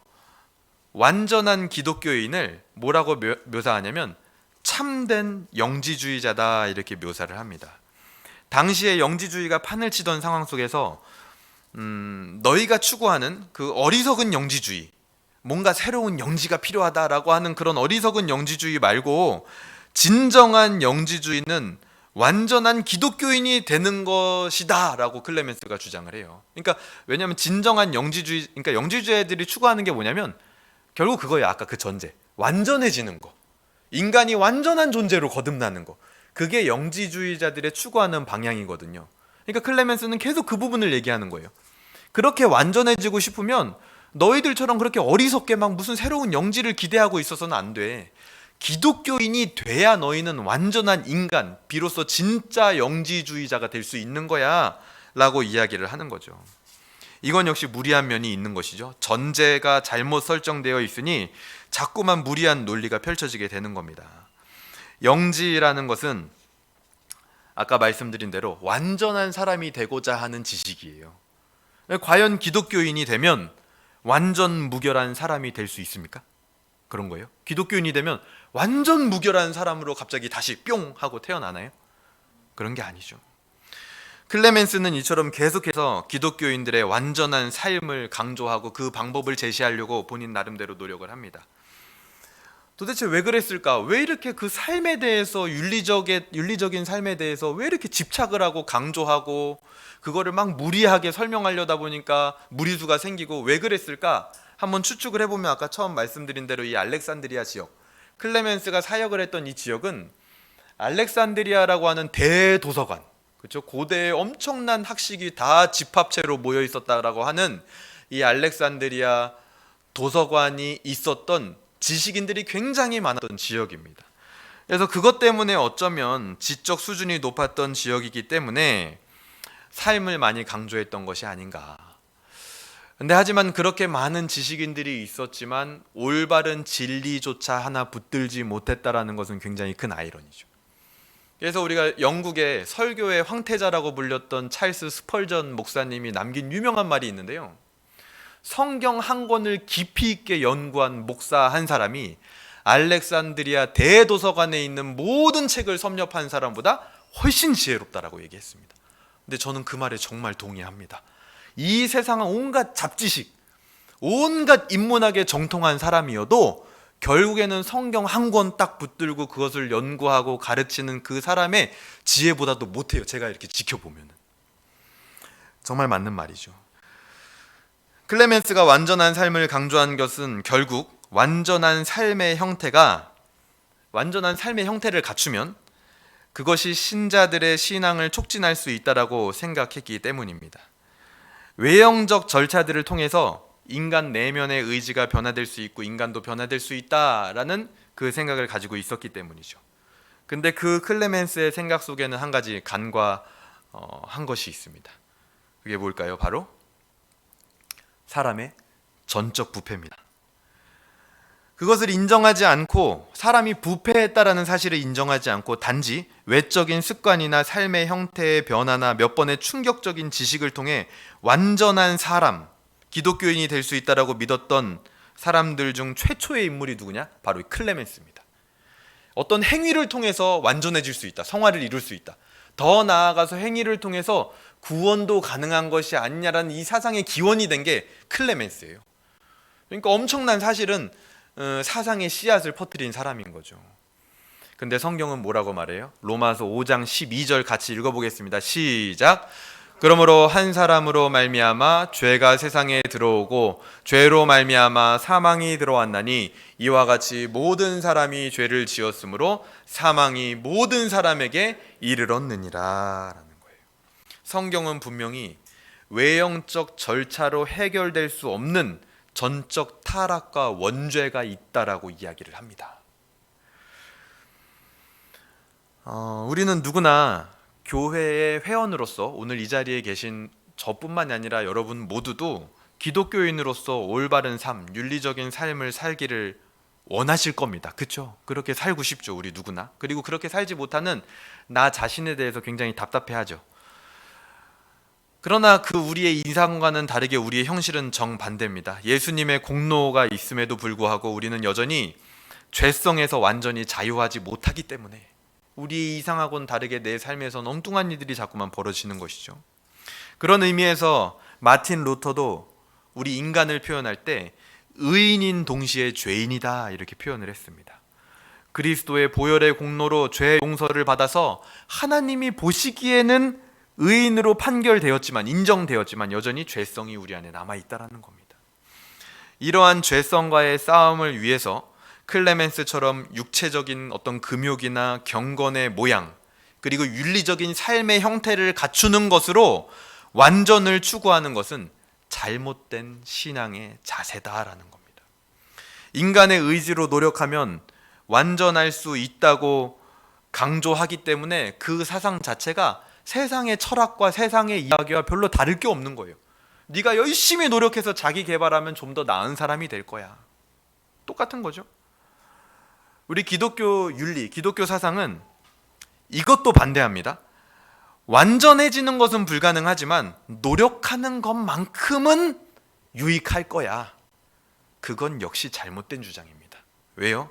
완전한 기독교인을 뭐라고 묘사하냐면 참된 영지주의자다 이렇게 묘사를 합니다. 당시에 영지주의가 판을 치던 상황 속에서 너희가 추구하는 그 어리석은 영지주의, 뭔가 새로운 영지가 필요하다라고 하는 그런 어리석은 영지주의 말고 진정한 영지주의는 완전한 기독교인이 되는 것이다 라고 클레멘스가 주장을 해요. 그러니까 왜냐하면 진정한 영지주의, 그러니까 영지주의자들이 추구하는 게 뭐냐면 결국 그거예요. 아까 그 전제, 완전해지는 거, 인간이 완전한 존재로 거듭나는 거, 그게 영지주의자들의 추구하는 방향이거든요. 그러니까 클레멘스는 계속 그 부분을 얘기하는 거예요. 그렇게 완전해지고 싶으면 너희들처럼 그렇게 어리석게 막 무슨 새로운 영지를 기대하고 있어서는 안 돼. 기독교인이 돼야 너희는 완전한 인간, 비로소 진짜 영지주의자가 될 수 있는 거야 라고 이야기를 하는 거죠. 이건 역시 무리한 면이 있는 것이죠. 전제가 잘못 설정되어 있으니 자꾸만 무리한 논리가 펼쳐지게 되는 겁니다. 영지라는 것은 아까 말씀드린 대로 완전한 사람이 되고자 하는 지식이에요. 과연 기독교인이 되면 완전 무결한 사람이 될 수 있습니까? 그런 거예요. 기독교인이 되면 완전 무결한 사람으로 갑자기 다시 뿅 하고 태어나나요? 그런 게 아니죠. 클레멘스는 이처럼 계속해서 기독교인들의 완전한 삶을 강조하고 그 방법을 제시하려고 본인 나름대로 노력을 합니다. 도대체 왜 그랬을까? 왜 이렇게 그 삶에 대해서 윤리적인 삶에 대해서 왜 이렇게 집착을 하고 강조하고 그거를 막 무리하게 설명하려다 보니까 무리수가 생기고 왜 그랬을까? 한번 추측을 해보면 아까 처음 말씀드린 대로 이 알렉산드리아 지역, 클레멘스가 사역을 했던 이 지역은 알렉산드리아라고 하는 대도서관, 그렇죠? 고대의 엄청난 학식이 다 집합체로 모여 있었다라고 하는 이 알렉산드리아 도서관이 있었던 지식인들이 굉장히 많았던 지역입니다. 그래서 그것 때문에 어쩌면 지적 수준이 높았던 지역이기 때문에 삶을 많이 강조했던 것이 아닌가. 근데 하지만 그렇게 많은 지식인들이 있었지만 올바른 진리조차 하나 붙들지 못했다라는 것은 굉장히 큰 아이러니죠. 그래서 우리가 영국의 설교의 황태자라고 불렸던 찰스 스펄전 목사님이 남긴 유명한 말이 있는데요. 성경 한 권을 깊이 있게 연구한 목사 한 사람이 알렉산드리아 대도서관에 있는 모든 책을 섭렵한 사람보다 훨씬 지혜롭다라고 얘기했습니다. 근데 저는 그 말에 정말 동의합니다. 이 세상은 온갖 잡지식, 온갖 인문학에 정통한 사람이어도 결국에는 성경 한 권 딱 붙들고 그것을 연구하고 가르치는 그 사람의 지혜보다도 못해요. 제가 이렇게 지켜보면. 정말 맞는 말이죠. 클레멘스가 완전한 삶을 강조한 것은 결국 완전한 삶의 형태를 갖추면 그것이 신자들의 신앙을 촉진할 수 있다라고 생각했기 때문입니다. 외형적 절차들을 통해서 인간 내면의 의지가 변화될 수 있고 인간도 변화될 수 있다라는 그 생각을 가지고 있었기 때문이죠. 근데 그 클레멘스의 생각 속에는 한 가지 간과한 것이 있습니다. 그게 뭘까요? 바로 사람의 전적 부패입니다. 그것을 인정하지 않고 사람이 부패했다라는 사실을 인정하지 않고 단지 외적인 습관이나 삶의 형태의 변화나 몇 번의 충격적인 지식을 통해 완전한 사람, 기독교인이 될 수 있다라고 믿었던 사람들 중 최초의 인물이 누구냐? 바로 이 클레멘스입니다. 어떤 행위를 통해서 완전해질 수 있다. 성화를 이룰 수 있다. 더 나아가서 행위를 통해서 구원도 가능한 것이 아니냐라는 이 사상의 기원이 된 게 클레멘스예요. 그러니까 엄청난 사실은 사상의 씨앗을 퍼뜨린 사람인 거죠. 근데 성경은 뭐라고 말해요? 로마서 5장 12절 같이 읽어보겠습니다. 시작. 그러므로 한 사람으로 말미암아 죄가 세상에 들어오고 죄로 말미암아 사망이 들어왔나니 이와 같이 모든 사람이 죄를 지었으므로 사망이 모든 사람에게 이르렀느니라 라는 거예요. 성경은 분명히 외형적 절차로 해결될 수 없는 전적 타락과 원죄가 있다라고 이야기를 합니다. 우리는 누구나 교회의 회원으로서 오늘 이 자리에 계신 저뿐만 아니라 여러분 모두도 기독교인으로서 올바른 삶, 윤리적인 삶을 살기를 원하실 겁니다. 그렇죠? 그렇게 살고 싶죠, 우리 누구나. 그리고 그렇게 살지 못하는 나 자신에 대해서 굉장히 답답해하죠. 그러나 그 우리의 이상과는 다르게 우리의 현실은 정반대입니다. 예수님의 공로가 있음에도 불구하고 우리는 여전히 죄성에서 완전히 자유하지 못하기 때문에 우리 이상하고는 다르게 내 삶에서는 엉뚱한 일들이 자꾸만 벌어지는 것이죠. 그런 의미에서 마틴 루터도 우리 인간을 표현할 때 의인인 동시에 죄인이다 이렇게 표현을 했습니다. 그리스도의 보혈의 공로로 죄 용서를 받아서 하나님이 보시기에는 의인으로 판결되었지만 인정되었지만 여전히 죄성이 우리 안에 남아있다는 겁니다. 이러한 죄성과의 싸움을 위해서 클레멘스처럼 육체적인 어떤 금욕이나 경건의 모양 그리고 윤리적인 삶의 형태를 갖추는 것으로 완전을 추구하는 것은 잘못된 신앙의 자세다라는 겁니다. 인간의 의지로 노력하면 완전할 수 있다고 강조하기 때문에 그 사상 자체가 세상의 철학과 세상의 이야기와 별로 다를 게 없는 거예요. 네가 열심히 노력해서 자기 개발하면 좀 더 나은 사람이 될 거야. 똑같은 거죠. 우리 기독교 윤리, 기독교 사상은 이것도 반대합니다. 완전해지는 것은 불가능하지만 노력하는 것만큼은 유익할 거야. 그건 역시 잘못된 주장입니다. 왜요?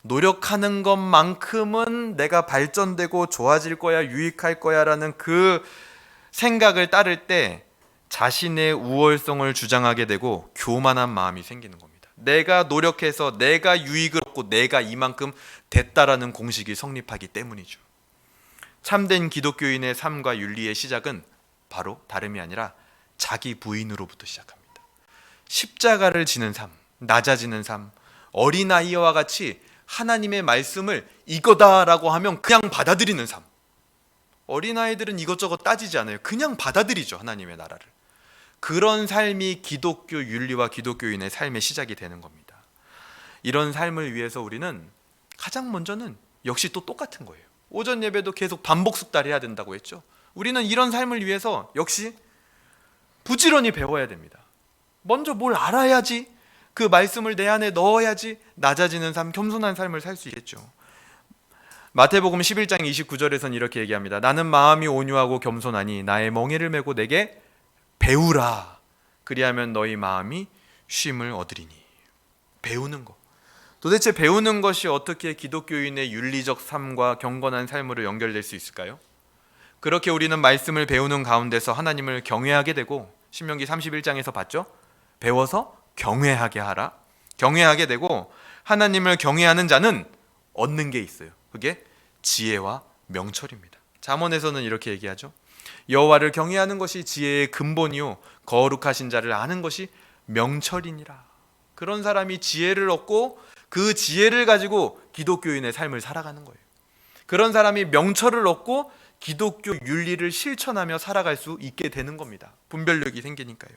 노력하는 것만큼은 내가 발전되고 좋아질 거야, 유익할 거야 라는 그 생각을 따를 때 자신의 우월성을 주장하게 되고 교만한 마음이 생기는 겁니다. 내가 노력해서 내가 유익을 얻고 내가 이만큼 됐다라는 공식이 성립하기 때문이죠. 참된 기독교인의 삶과 윤리의 시작은 바로 다름이 아니라 자기 부인으로부터 시작합니다. 십자가를 지는 삶, 낮아지는 삶, 어린아이와 같이 하나님의 말씀을 이거다라고 하면 그냥 받아들이는 삶. 어린아이들은 이것저것 따지지 않아요. 그냥 받아들이죠, 하나님의 나라를. 그런 삶이 기독교 윤리와 기독교인의 삶의 시작이 되는 겁니다. 이런 삶을 위해서 우리는 가장 먼저는 역시 또 똑같은 거예요. 오전 예배도 계속 반복 숙달해야 된다고 했죠. 우리는 이런 삶을 위해서 역시 부지런히 배워야 됩니다. 먼저 뭘 알아야지, 그 말씀을 내 안에 넣어야지 낮아지는 삶, 겸손한 삶을 살 수 있겠죠. 마태복음 11장 29절에서는 이렇게 얘기합니다. 나는 마음이 온유하고 겸손하니 나의 멍에를 메고 내게 배우라. 그리하면 너희 마음이 쉼을 얻으리니. 배우는 거. 도대체 배우는 것이 어떻게 기독교인의 윤리적 삶과 경건한 삶으로 연결될 수 있을까요? 그렇게 우리는 말씀을 배우는 가운데서 하나님을 경외하게 되고, 신명기 31장에서 봤죠? 배워서 경외하게 하라. 경외하게 되고, 하나님을 경외하는 자는 얻는 게 있어요. 그게 지혜와 명철입니다. 잠언에서는 이렇게 얘기하죠. 여호와를 경외하는 것이 지혜의 근본이요 거룩하신 자를 아는 것이 명철이니라. 그런 사람이 지혜를 얻고 그 지혜를 가지고 기독교인의 삶을 살아가는 거예요. 그런 사람이 명철을 얻고 기독교 윤리를 실천하며 살아갈 수 있게 되는 겁니다. 분별력이 생기니까요.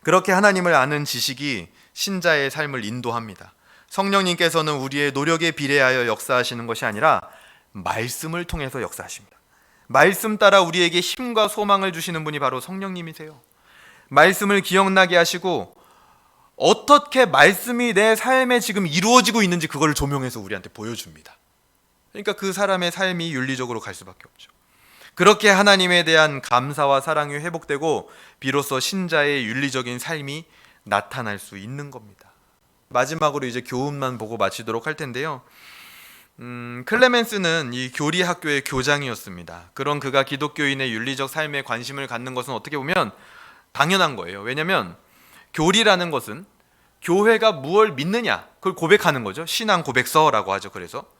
그렇게 하나님을 아는 지식이 신자의 삶을 인도합니다. 성령님께서는 우리의 노력에 비례하여 역사하시는 것이 아니라 말씀을 통해서 역사하십니다. 말씀 따라 우리에게 힘과 소망을 주시는 분이 바로 성령님이세요. 말씀을 기억나게 하시고 어떻게 말씀이 내 삶에 지금 이루어지고 있는지 그걸 조명해서 우리한테 보여줍니다. 그러니까 그 사람의 삶이 윤리적으로 갈 수밖에 없죠. 그렇게 하나님에 대한 감사와 사랑이 회복되고 비로소 신자의 윤리적인 삶이 나타날 수 있는 겁니다. 마지막으로 이제 교훈만 보고 마치도록 할 텐데요. 클레멘스는 이 교리 학교의 교장이었습니다. 그런 그가 기독교인의 윤리적 삶에 관심을 갖는 것은 어떻게 보면 당연한 거예요. 왜냐하면 교리라는 것은 교회가 무엇을 믿느냐 그걸 고백하는 거죠. 신앙 고백서라고 하죠. 그래서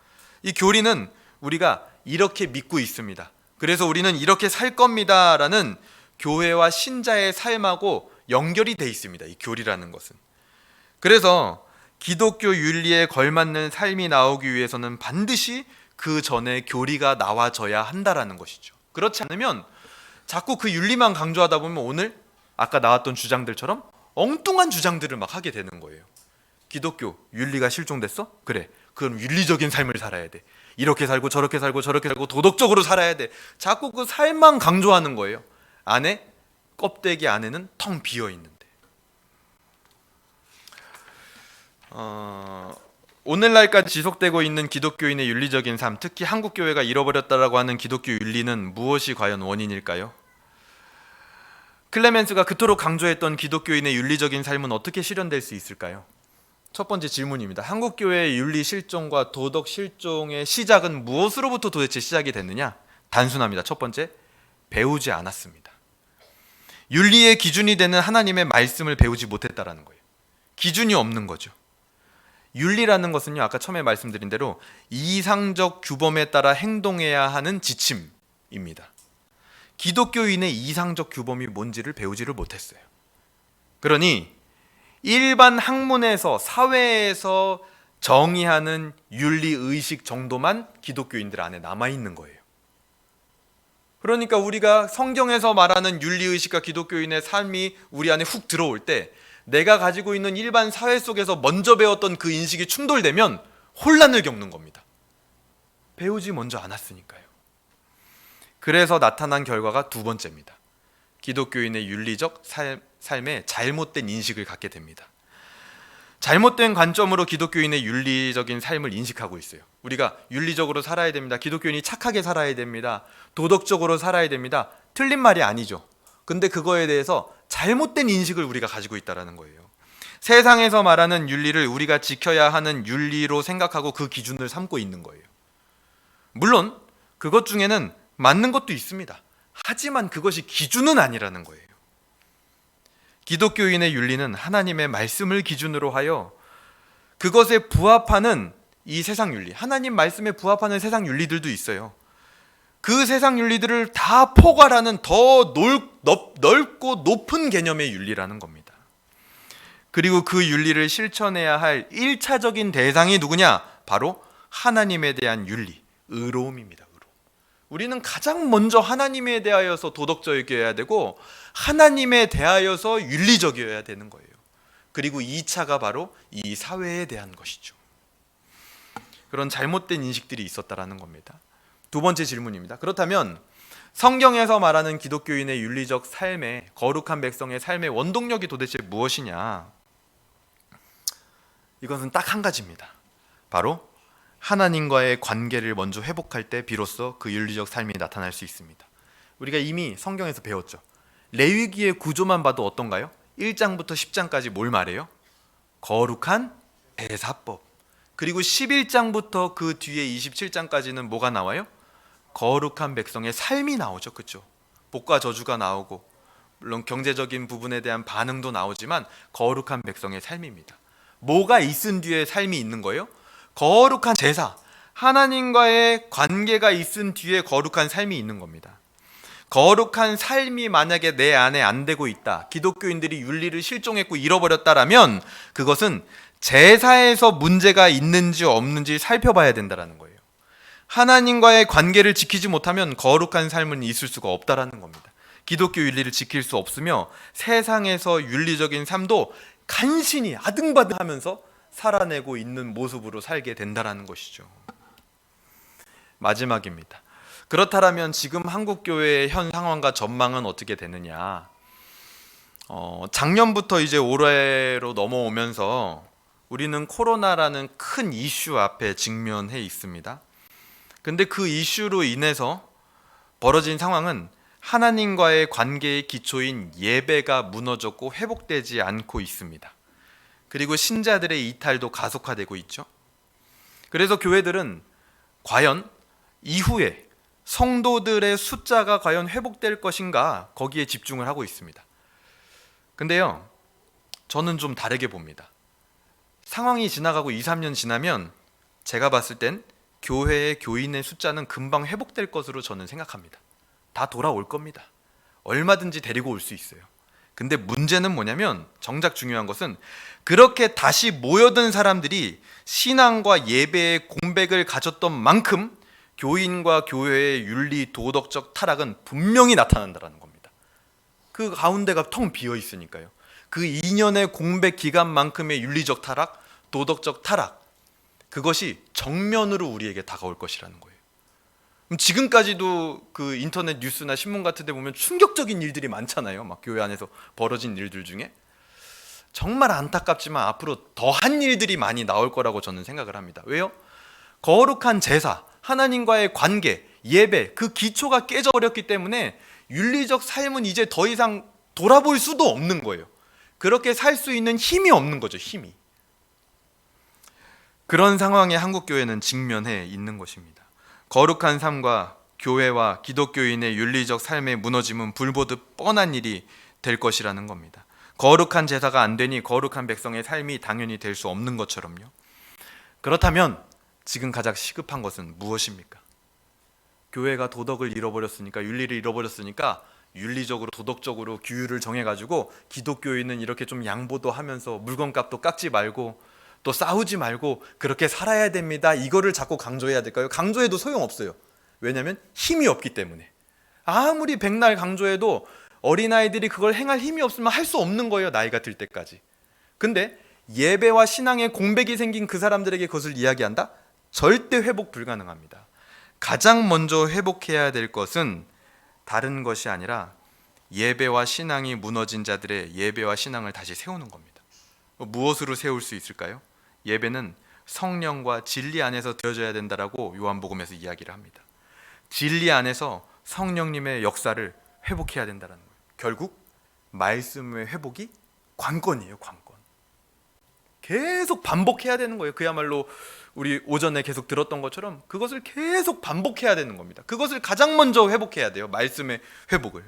이 교리는 우리가 이렇게 믿고 있습니다. 그래서 우리는 이렇게 살 겁니다라는 교회와 신자의 삶하고 연결이 돼 있습니다. 이 교리라는 것은. 그래서 기독교 윤리에 걸맞는 삶이 나오기 위해서는 반드시 그 전에 교리가 나와져야 한다라는 것이죠. 그렇지 않으면 자꾸 그 윤리만 강조하다 보면 오늘 아까 나왔던 주장들처럼 엉뚱한 주장들을 막 하게 되는 거예요. 기독교 윤리가 실종됐어? 그래, 그럼 윤리적인 삶을 살아야 돼. 이렇게 살고 저렇게 살고 저렇게 살고 도덕적으로 살아야 돼. 자꾸 그 삶만 강조하는 거예요. 안에 껍데기 안에는 텅 비어 있는데. 오늘날까지 지속되고 있는 기독교인의 윤리적인 삶, 특히 한국 교회가 잃어버렸다라고 하는 기독교 윤리는 무엇이 과연 원인일까요? 클레멘스가 그토록 강조했던 기독교인의 윤리적인 삶은 어떻게 실현될 수 있을까요? 첫 번째 질문입니다. 한국 교회의 윤리 실종과 도덕 실종의 시작은 무엇으로부터 도대체 시작이 됐느냐? 단순합니다. 첫 번째, 배우지 않았습니다. 윤리의 기준이 되는 하나님의 말씀을 배우지 못했다라는 거예요. 기준이 없는 거죠. 윤리라는 것은요, 아까 처음에 말씀드린 대로 이상적 규범에 따라 행동해야 하는 지침입니다. 기독교인의 이상적 규범이 뭔지를 배우지를 못했어요. 그러니 일반 학문에서 사회에서 정의하는 윤리의식 정도만 기독교인들 안에 남아있는 거예요. 그러니까 우리가 성경에서 말하는 윤리의식과 기독교인의 삶이 우리 안에 훅 들어올 때 내가 가지고 있는 일반 사회 속에서 먼저 배웠던 그 인식이 충돌되면 혼란을 겪는 겁니다. 배우지 먼저 않았으니까요. 그래서 나타난 결과가 두 번째입니다. 기독교인의 윤리적 삶에 잘못된 인식을 갖게 됩니다. 잘못된 관점으로 기독교인의 윤리적인 삶을 인식하고 있어요. 우리가 윤리적으로 살아야 됩니다. 기독교인이 착하게 살아야 됩니다. 도덕적으로 살아야 됩니다. 틀린 말이 아니죠. 근데 그거에 대해서 잘못된 인식을 우리가 가지고 있다는 거예요. 세상에서 말하는 윤리를 우리가 지켜야 하는 윤리로 생각하고 그 기준을 삼고 있는 거예요. 물론 그것 중에는 맞는 것도 있습니다. 하지만 그것이 기준은 아니라는 거예요. 기독교인의 윤리는 하나님의 말씀을 기준으로 하여 그것에 부합하는 이 세상 윤리, 하나님 말씀에 부합하는 세상 윤리들도 있어요. 그 세상 윤리들을 다 포괄하는 더 넓고 높은 개념의 윤리라는 겁니다. 그리고 그 윤리를 실천해야 할 1차적인 대상이 누구냐? 바로 하나님에 대한 윤리, 의로움입니다. 의로움. 우리는 가장 먼저 하나님에 대하여서 도덕적이어야 되고 하나님에 대하여서 윤리적이어야 되는 거예요. 그리고 2차가 바로 이 사회에 대한 것이죠. 그런 잘못된 인식들이 있었다라는 겁니다. 두 번째 질문입니다. 그렇다면 성경에서 말하는 기독교인의 윤리적 삶의, 거룩한 백성의 삶의 원동력이 도대체 무엇이냐? 이것은 딱 한 가지입니다. 바로 하나님과의 관계를 먼저 회복할 때 비로소 그 윤리적 삶이 나타날 수 있습니다. 우리가 이미 성경에서 배웠죠. 레위기의 구조만 봐도 어떤가요? 1장부터 10장까지 뭘 말해요? 거룩한 제사법. 그리고 11장부터 그 뒤에 27장까지는 뭐가 나와요? 거룩한 백성의 삶이 나오죠. 그렇죠? 복과 저주가 나오고 물론 경제적인 부분에 대한 반응도 나오지만 거룩한 백성의 삶입니다. 뭐가 있은 뒤에 삶이 있는 거예요? 거룩한 제사, 하나님과의 관계가 있은 뒤에 거룩한 삶이 있는 겁니다. 거룩한 삶이 만약에 내 안에 안 되고 있다, 기독교인들이 윤리를 실종했고 잃어버렸다라면 그것은 제사에서 문제가 있는지 없는지 살펴봐야 된다는 거예요. 하나님과의 관계를 지키지 못하면 거룩한 삶은 있을 수가 없다라는 겁니다. 기독교 윤리를 지킬 수 없으며 세상에서 윤리적인 삶도 간신히 아등바등하면서 살아내고 있는 모습으로 살게 된다라는 것이죠. 마지막입니다. 그렇다면 지금 한국 교회의 현 상황과 전망은 어떻게 되느냐? 작년부터 이제 올해로 넘어오면서 우리는 코로나라는 큰 이슈 앞에 직면해 있습니다. 근데 그 이슈로 인해서 벌어진 상황은 하나님과의 관계의 기초인 예배가 무너졌고 회복되지 않고 있습니다. 그리고 신자들의 이탈도 가속화되고 있죠. 그래서 교회들은 과연 이후에 성도들의 숫자가 과연 회복될 것인가 거기에 집중을 하고 있습니다. 근데요, 저는 좀 다르게 봅니다. 상황이 지나가고 2, 3년 지나면 제가 봤을 땐 교회의 교인의 숫자는 금방 회복될 것으로 저는 생각합니다. 다 돌아올 겁니다. 얼마든지 데리고 올 수 있어요. 근데 문제는 뭐냐면 정작 중요한 것은 그렇게 다시 모여든 사람들이 신앙과 예배의 공백을 가졌던 만큼 교인과 교회의 윤리 도덕적 타락은 분명히 나타난다는 겁니다. 그 가운데가 텅 비어 있으니까요. 그 2년의 공백 기간만큼의 윤리적 타락, 도덕적 타락, 그것이 정면으로 우리에게 다가올 것이라는 거예요. 그럼 지금까지도 그 인터넷 뉴스나 신문 같은 데 보면 충격적인 일들이 많잖아요. 막 교회 안에서 벌어진 일들 중에. 정말 안타깝지만 앞으로 더한 일들이 많이 나올 거라고 저는 생각을 합니다. 왜요? 거룩한 제사, 하나님과의 관계, 예배, 그 기초가 깨져버렸기 때문에 윤리적 삶은 이제 더 이상 돌아볼 수도 없는 거예요. 그렇게 살 수 있는 힘이 없는 거죠. 힘이. 그런 상황에 한국교회는 직면해 있는 것입니다. 거룩한 삶과 교회와 기독교인의 윤리적 삶의 무너짐은 불보듯 뻔한 일이 될 것이라는 겁니다. 거룩한 제사가 안 되니 거룩한 백성의 삶이 당연히 될 수 없는 것처럼요. 그렇다면 지금 가장 시급한 것은 무엇입니까? 교회가 도덕을 잃어버렸으니까, 윤리를 잃어버렸으니까 윤리적으로 도덕적으로 규율을 정해가지고 기독교인은 이렇게 좀 양보도 하면서 물건값도 깎지 말고 또 싸우지 말고 그렇게 살아야 됩니다. 이거를 자꾸 강조해야 될까요? 강조해도 소용없어요. 왜냐하면 힘이 없기 때문에. 아무리 백날 강조해도 어린아이들이 그걸 행할 힘이 없으면 할 수 없는 거예요. 나이가 들 때까지. 근데 예배와 신앙에 공백이 생긴 그 사람들에게 그것을 이야기한다? 절대 회복 불가능합니다. 가장 먼저 회복해야 될 것은 다른 것이 아니라 예배와 신앙이 무너진 자들의 예배와 신앙을 다시 세우는 겁니다. 무엇으로 세울 수 있을까요? 예배는 성령과 진리 안에서 드려져야 된다라고 요한복음에서 이야기를 합니다. 진리 안에서 성령님의 역사를 회복해야 된다는 거예요. 결국 말씀의 회복이 관건이에요. 관건. 계속 반복해야 되는 거예요. 그야말로 우리 오전에 계속 들었던 것처럼 그것을 계속 반복해야 되는 겁니다. 그것을 가장 먼저 회복해야 돼요. 말씀의 회복을.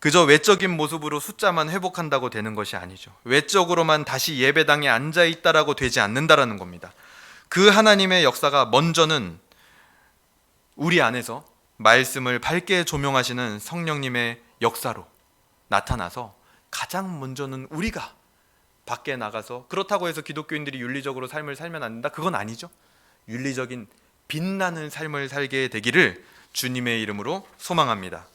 그저 외적인 모습으로 숫자만 회복한다고 되는 것이 아니죠. 외적으로만 다시 예배당에 앉아 있다라고 되지 않는다라는 겁니다. 그 하나님의 역사가 먼저는 우리 안에서 말씀을 밝게 조명하시는 성령님의 역사로 나타나서 가장 먼저는 우리가 밖에 나가서, 그렇다고 해서 기독교인들이 윤리적으로 삶을 살면 안 된다? 그건 아니죠. 윤리적인 빛나는 삶을 살게 되기를 주님의 이름으로 소망합니다.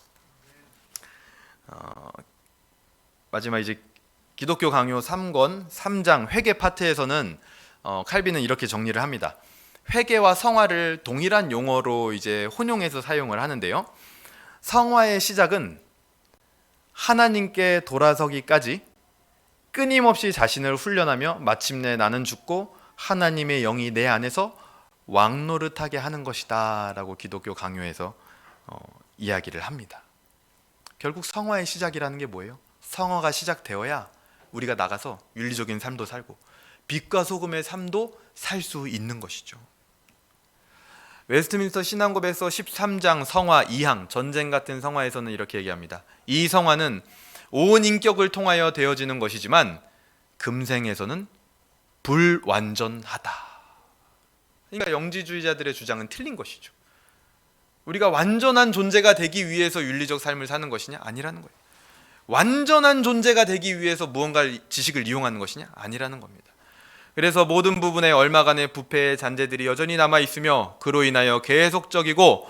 마지막 이제 기독교 강요 3권 3장 회개 파트에서는 칼빈은 이렇게 정리를 합니다. 회개와 성화를 동일한 용어로 이제 혼용해서 사용을 하는데요. 성화의 시작은 하나님께 돌아서기까지 끊임없이 자신을 훈련하며 마침내 나는 죽고 하나님의 영이 내 안에서 왕노릇하게 하는 것이다 라고 기독교 강요에서 이야기를 합니다. 결국 성화의 시작이라는 게 뭐예요? 성화가 시작되어야 우리가 나가서 윤리적인 삶도 살고 빛과 소금의 삶도 살 수 있는 것이죠. 웨스트민스터 신앙고백서 13장 성화 2항 전쟁 같은 성화에서는 이렇게 얘기합니다. 이 성화는 온 인격을 통하여 되어지는 것이지만 금생에서는 불완전하다. 그러니까 영지주의자들의 주장은 틀린 것이죠. 우리가 완전한 존재가 되기 위해서 윤리적 삶을 사는 것이냐? 아니라는 거예요. 완전한 존재가 되기 위해서 무언가 지식을 이용하는 것이냐? 아니라는 겁니다. 그래서 모든 부분에 얼마간의 부패의 잔재들이 여전히 남아있으며 그로 인하여 계속적이고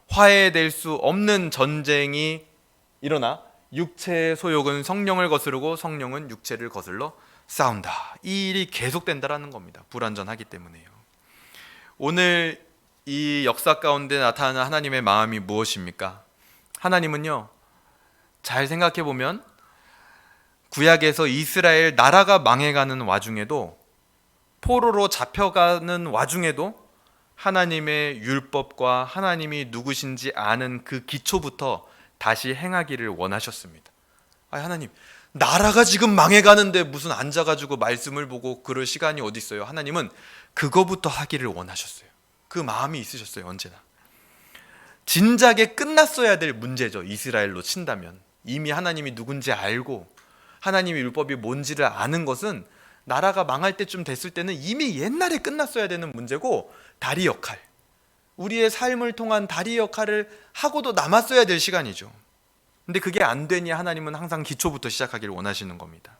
화해될 수 없는 전쟁이 일어나 육체의 소욕은 성령을 거스르고 성령은 육체를 거슬러 싸운다. 이 일이 계속된다라는 겁니다. 불완전하기 때문에요. 오늘 이 역사 가운데 나타나는 하나님의 마음이 무엇입니까? 하나님은요, 잘 생각해 보면 구약에서 이스라엘 나라가 망해가는 와중에도, 포로로 잡혀가는 와중에도 하나님의 율법과 하나님이 누구신지 아는 그 기초부터 다시 행하기를 원하셨습니다. 하나님, 나라가 지금 망해가는데 무슨 앉아가지고 말씀을 보고 그럴 시간이 어디 있어요? 하나님은 그거부터 하기를 원하셨어요. 그 마음이 있으셨어요. 언제나. 진작에 끝났어야 될 문제죠. 이스라엘로 친다면 이미 하나님이 누군지 알고 하나님의 율법이 뭔지를 아는 것은 나라가 망할 때쯤 됐을 때는 이미 옛날에 끝났어야 되는 문제고, 다리 역할, 우리의 삶을 통한 다리 역할을 하고도 남았어야 될 시간이죠. 근데 그게 안 되니 하나님은 항상 기초부터 시작하기를 원하시는 겁니다.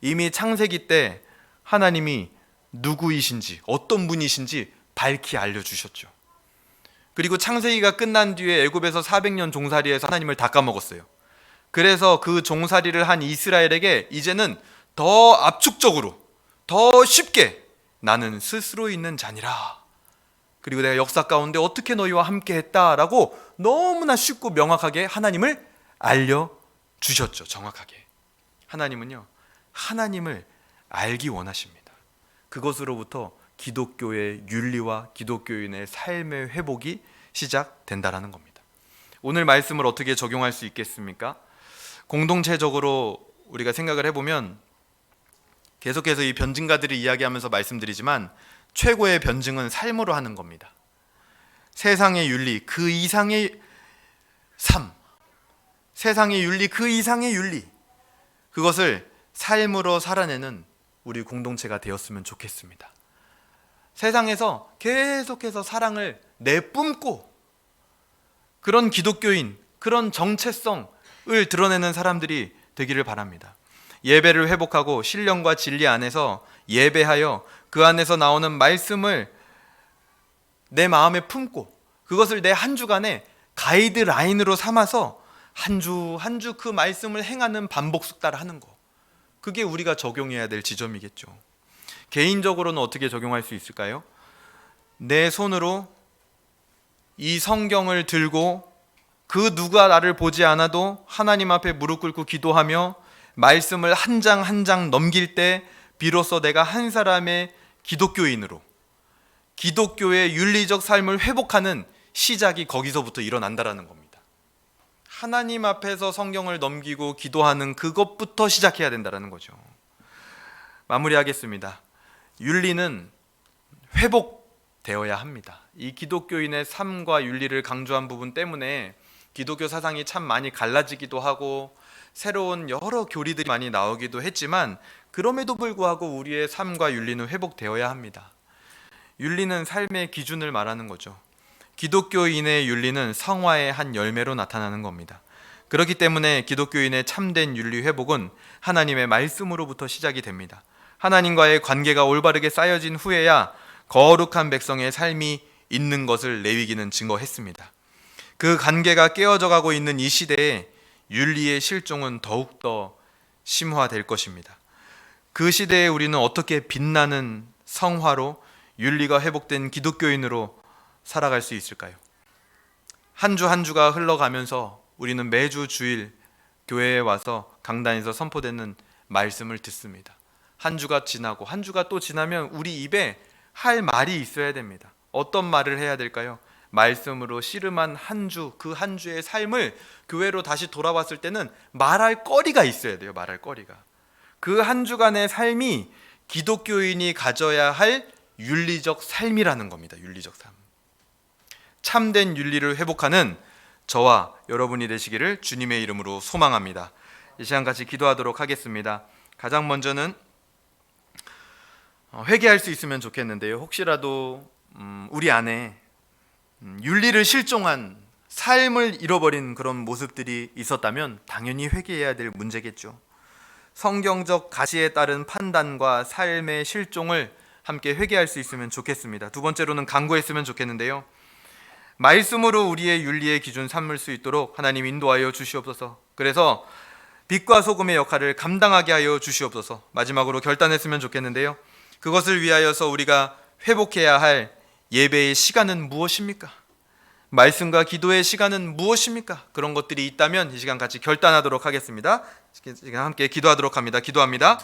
이미 창세기 때 하나님이 누구이신지, 어떤 분이신지 밝히 알려주셨죠. 그리고 창세기가 끝난 뒤에 애굽에서 400년 종살이에서 하나님을 다 까먹었어요. 그래서 그 종살이를 한 이스라엘에게 이제는 더 압축적으로, 더 쉽게 나는 스스로 있는 자니라, 그리고 내가 역사 가운데 어떻게 너희와 함께 했다라고 너무나 쉽고 명확하게 하나님을 알려주셨죠. 정확하게. 하나님은요, 하나님을 알기 원하십니다. 그것으로부터 기독교의 윤리와 기독교인의 삶의 회복이 시작된다라는 겁니다. 오늘 말씀을 어떻게 적용할 수 있겠습니까? 공동체적으로 우리가 생각을 해보면, 계속해서 이 변증가들이 이야기하면서 말씀드리지만 최고의 변증은 삶으로 하는 겁니다. 세상의 윤리 그 이상의 삶, 세상의 윤리 그 이상의 윤리, 그것을 삶으로 살아내는 우리 공동체가 되었으면 좋겠습니다. 세상에서 계속해서 사랑을 내뿜고 그런 기독교인, 그런 정체성을 드러내는 사람들이 되기를 바랍니다. 예배를 회복하고 신령과 진리 안에서 예배하여 그 안에서 나오는 말씀을 내 마음에 품고 그것을 내 한 주간의 가이드라인으로 삼아서 한 주 한 주 그 말씀을 행하는 반복 숙달을 하는 거, 그게 우리가 적용해야 될 지점이겠죠. 개인적으로는 어떻게 적용할 수 있을까요? 내 손으로 이 성경을 들고 그 누가 나를 보지 않아도 하나님 앞에 무릎 꿇고 기도하며 말씀을 한 장 한 장 넘길 때 비로소 내가 한 사람의 기독교인으로 기독교의 윤리적 삶을 회복하는 시작이 거기서부터 일어난다라는 겁니다. 하나님 앞에서 성경을 넘기고 기도하는 그것부터 시작해야 된다는 거죠. 마무리하겠습니다. 윤리는 회복되어야 합니다. 이 기독교인의 삶과 윤리를 강조한 부분 때문에 기독교 사상이 참 많이 갈라지기도 하고 새로운 여러 교리들이 많이 나오기도 했지만 그럼에도 불구하고 우리의 삶과 윤리는 회복되어야 합니다. 윤리는 삶의 기준을 말하는 거죠. 기독교인의 윤리는 성화의 한 열매로 나타나는 겁니다. 그렇기 때문에 기독교인의 참된 윤리 회복은 하나님의 말씀으로부터 시작이 됩니다. 하나님과의 관계가 올바르게 쌓여진 후에야 거룩한 백성의 삶이 있는 것을 레위기는 증거했습니다. 그 관계가 깨어져 가고 있는 이 시대에 윤리의 실종은 더욱더 심화될 것입니다. 그 시대에 우리는 어떻게 빛나는 성화로 윤리가 회복된 기독교인으로 살아갈 수 있을까요? 한 주 한 주가 흘러가면서 우리는 매주 주일 교회에 와서 강단에서 선포되는 말씀을 듣습니다. 한 주가 지나고 한 주가 또 지나면 우리 입에 할 말이 있어야 됩니다. 어떤 말을 해야 될까요? 말씀으로 씨름한 한 주, 그 한 주의 삶을 교회로 다시 돌아왔을 때는 말할 거리가 있어야 돼요. 말할 거리가. 그 한 주간의 삶이 기독교인이 가져야 할 윤리적 삶이라는 겁니다. 윤리적 삶. 참된 윤리를 회복하는 저와 여러분이 되시기를 주님의 이름으로 소망합니다. 이 시간 같이 기도하도록 하겠습니다. 가장 먼저는 회개할 수 있으면 좋겠는데요. 혹시라도 우리 안에 윤리를 실종한 삶을 잃어버린 그런 모습들이 있었다면 당연히 회개해야 될 문제겠죠. 성경적 가시에 따른 판단과 삶의 실종을 함께 회개할 수 있으면 좋겠습니다. 두 번째로는 간구했으면 좋겠는데요. 말씀으로 우리의 윤리의 기준 삼을 수 있도록 하나님 인도하여 주시옵소서. 그래서 빛과 소금의 역할을 감당하게 하여 주시옵소서. 마지막으로 결단했으면 좋겠는데요. 그것을 위하여서 우리가 회복해야 할 예배의 시간은 무엇입니까? 말씀과 기도의 시간은 무엇입니까? 그런 것들이 있다면 이 시간 같이 결단하도록 하겠습니다. 지금 함께 기도하도록 합니다. 기도합니다.